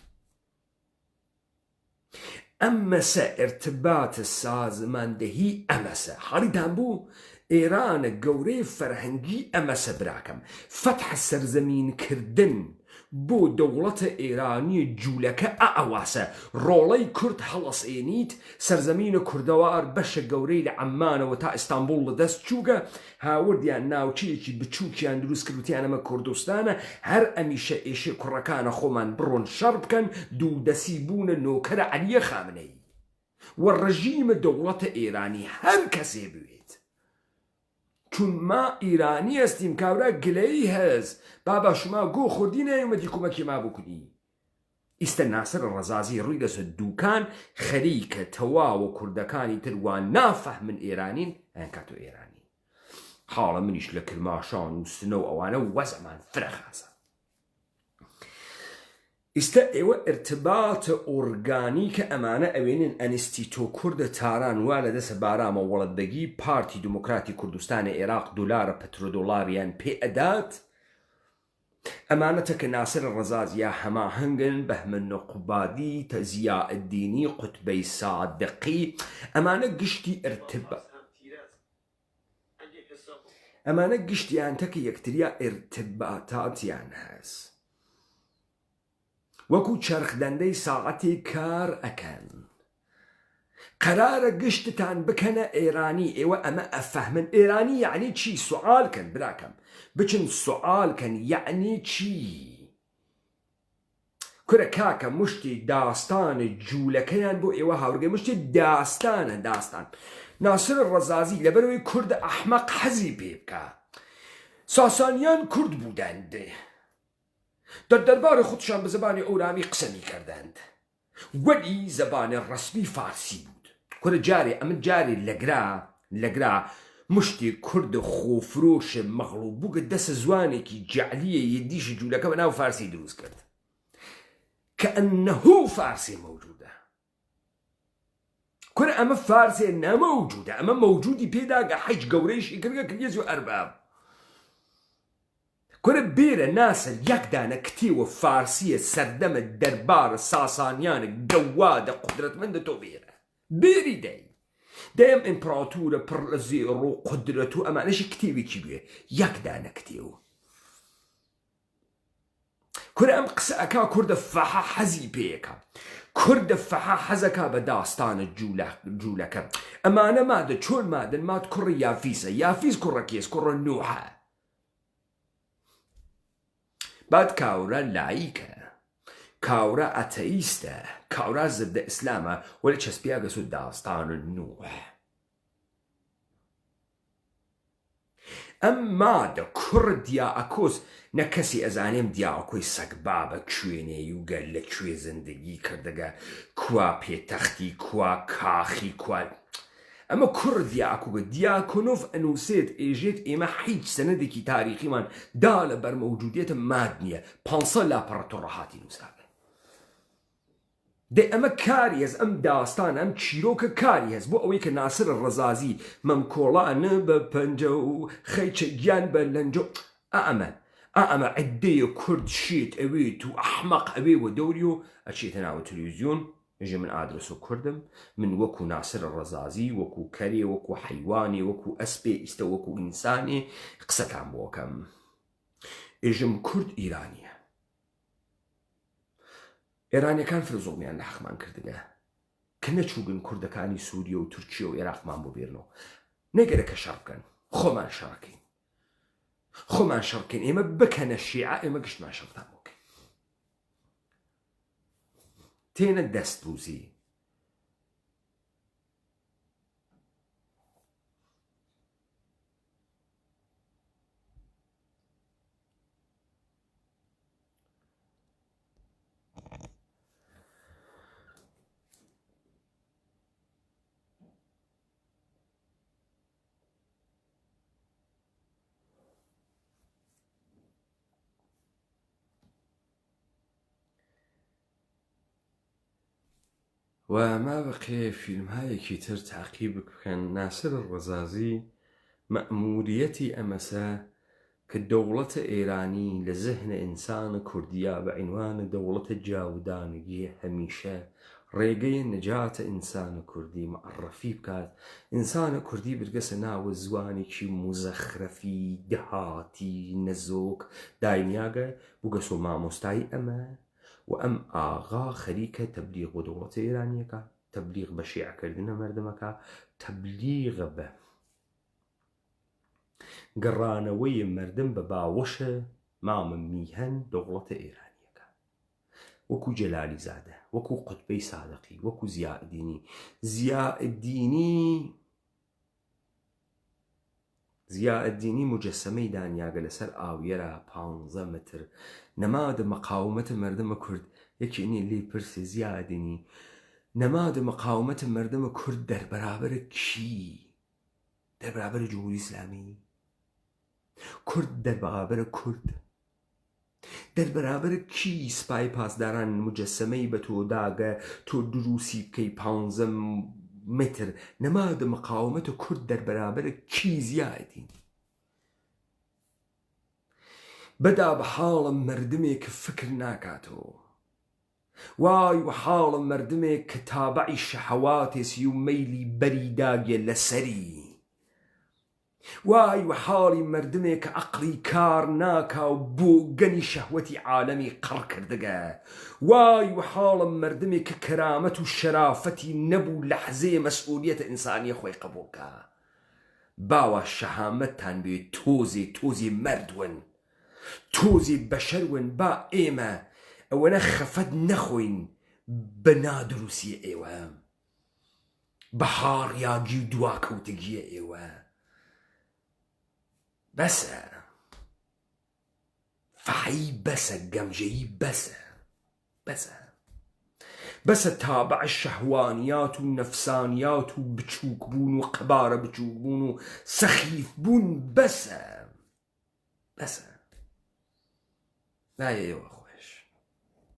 ئەمەسە ارتباط سازماندەهی ئەمەسە حەڵیتان بوو. ئێرانە گەورەی فەرهەنگی ئەمەسە براکەم، فەتح سەرزەمینکردن بۆ دەوڵەتە ئێرانی جوولەکە ئەواسە ڕۆڵەی کورد هەڵەسێنیت، سەرزەمینە کوردەوار بەشە گەورەی لە عەمانەوە تا ئیستانبوڵ لە دەست چووگە، هاوردیان ناوچەیەکی بچووکیان دروست کردوتیان ئەمە کوردستانە، هەر ئەمیشە ئێشێ کوڕەکانە خۆمان بڕۆن شەڕ بکەن، دوودەسی بوونە نۆکەرە عەلیە خامنەی وە ڕژیمە دەوڵەتە ئێرانی هەر کەسێ بوێت. چون ما ایرانی هستیم کاورا گلهی هست بابا شما گو خوردی نیومدی کمکی ما بکنی. ئیسە ناسر ڕەزازی ڕووی دەسە دووکان خەریکە تەواو و کوردەکانی تروان نافەهمن ئێرانین ئەیان کاتۆ ئێرانی. حاڵە منیش لە کرماشان و سنە و ئەوانە وەزەمان فرەخاسە. ئیستا ئێوە ارتباطە ئۆرگانیکە ئەمانە ئەوێنن ئەنستیتۆ کوردە تاران وا لە دەسە بارامە وەڵەتدەگی پارتی دموکراتی کوردستانی عێراق دولارە پەترۆدۆڵاریان پێ ئەدات، ئەمانەتە کە ناسر ڕەزازیە هەماهەنگن بەهمە نەقوبادی، تەزیاءالدینی، قوتبەی سادقی، ئەمانە گشتی ئەمانە گشتیان تەکە یەکتریا ئێرتباتاتیان هەست، وەکو چەرخدەندەی ساعەتی کار ئەکەن. قەرارە گشتتان بکەنە ئێرانی، ئێوە ئەمە ئەفەهمن. ئێرانی یعنی چی؟ سوعالکەن براکەم، بچن سوعالکەن یعنی چی؟ کورە کاکە مشتی داستانە جوولەکەیان بۆ ئێوە هاوڕگەی مشتی داستانە داستان. ناسر ڕەزازی لەبەرەوەی کورد ئەحمەق حەزی پێ بکە. ساسانیان کورد بودند، در دربار خودشان به زبان اورامی قسە میکردند، ولی زبان رسمی فارسی بود. کورە جارێ ئەمە جارێ لەگرا مشتی کورد خۆفرۆش مەغڵوب بووکە دەسە زوانێکی جعلیە یەدیشی جوولەکە بە ناو فارسی دروست کرد کە ئەنەهو فارسی مەوجودە. کورە ئەمە فارسێ نەمەوجودە، ئەمە مەوجودی پێداگە حەج گەورەیشی کردگە کردێز و ئەرباب. کورە بێرە ناسر یەکدانە کتێوە فارسیە سەردەمە دەربارە ساسانیانە گەوادە قودرەتمەندە تۆ بێرە بێری دەیەم ئیمپراتورە پڕ لە زێڕ و قودرەت و ئەمانەشی کتێوێکی بێ یەکدانە کتێوە. کورە ئەم قسە ئەکا کوردە فەحا حەزی پێیەکە کوردە فەحا حەزەکە بە داستانە جوولەکە ئەمانە مادە چۆن مادن مات کوڕی یافیسە یافیس کوڕە کێس کوڕە نوحە بعد کاورە لاییکە کاورە ئەتەئیستە کاورە زردە ئیسلامە وەلی چەسپیاگەس و داستانە نوح ئەم مادە کوڕ دیاکۆس نە کەسی ئەزانێم دیاکۆی سەگ بابە کوێنەی و گەل لەکوێ زندگی کردەگە کوا پێتەختی کوا کاخی کوا ئەمە کوڕ دیاکۆگە دیاکۆنۆف ئەنووسێت ئێژێت ئێمە هیچ سەنەدێکی تاریخیمان دا لە بەرمەوجودێتە ماد نییە 500 لاپەڕەتۆ ڕەهاتی نووساگە دێ ئەمە کاری هەز ئەم داستان ئەم چیرۆکە کاری هەست بۆ ئەوەی کە ناسر ڕەزازی مەمکۆڵانە بە پەنجە و خەیچە گیان بە لەنجۆ ئەمە عدەیە کورد شێت ئەوێت و ئەحمەق ئەوێ وە دەوری و ئەچێتە ناوە تەلەڤیزیۆن ژێ من ئادرس و کوردم من وەکو ناسر ڕەزازی وەکو کەرێ وەکو حیوانێ وەکو ئەسپێ ئیستە وەکو ئینسانێ قسەتان بۆکەم ئێژم کورد ئیرانیە ئێرانیەکان فرزۆڵمیان لە حەقمان کردگە کە نەچووگن کوردەکانی سووریە و تورکیە و عێراقمان بۆ بێرنەوە نەگەرە کە شەڕ بکەن خۆمان شەڕەکەین خۆمان شەڕکەین ئێمە بکەنە شیعە ئێمە گشتمان شەڕتان بۆکەین تێنە دەستبوزی و ما بەقێ فیلمهایەکی تر تاقیب بکەن ناسر ڕەزازی مەئموریەتی ئەمەسە کە دەوڵەتە ئێرانی لە زەهنە ئینسانە کوردیا بە عنوانە دەوڵەتە جاودانگی هەمیشە ڕێگەی نەجاتە ئینسانە کوردی مەعرەفی بکات ئینسانە کوردی برگەسە ناوە زوانێکی مزەخرەفی دەهاتی نەزۆک داینیاگە بووگەسۆ مامۆستایی ئەمە و ئەم ئاغا خەریکە تەبلیغ بۆ دەوڵەتە ئێرانیەکە تەبلیغ بە شیعەکردنە مەردەمەکە تەبلیغە بە گەڕانەوەی مەردم بە باوەشە مامە میهەن دەوڵەتە ئێرانیەکە وەکو جەلالی زادە وەکو قوتبەی سادقی وەکو زیائەددینی مجەسەمەی دانیاگە لەسەر ئاویەرە 15 متر نەمادە مەقاومەتە مەردەمە کورد یەکێنی لێ پرسێ زیائەددینی نەمادە مەقاومەتە مەردەمە کورد دەربەرابەرە کی دەربەرابەرە جمهوری ئیسلامی کورد دەربەرابەرە کورد دەربەرابەرە کی سپای پاسداران مجەسەمەی بە تۆ داگە تۆ دروسی بکەی 15 متر نەمادە مەقاومەتە کورد دەربەرابەرە کی زیائەددین بەدا بە حاڵم مەردمێک کە فکر ناکاتەوە وای و حاڵم مەردمێک کە تابعی شەهەواتێسی و مەیلی بەری داگێ لەسەری وای و حاڵی مەردمێک کە عەقڵی کار ناکا و بۆ گەنی شەهوەتی عالەمی قڕ کردگە وای و حاڵم مەردمێک کە کەرامەت و شەرافەتی نەبوو لەحزەیە مەسئولیەتە ئینسانیە خۆی قبوڵکە باوە شەهامەتتان بێت تۆزی مەردون تۆزی بەشەرون با ئێمە ئەوەنە خەفەت نەخۆین بە نادروسیە ئێوە بە هاڕیاگی و دواکەوتگیە ئێوە بەسە فەحی بەسە گەمژەیی بەسە تابع شەهوانیات و نەفسانیات و بچووک بوون و قەبارە بچووک بوون و سەخیف بوون بەسە لایە ئێوە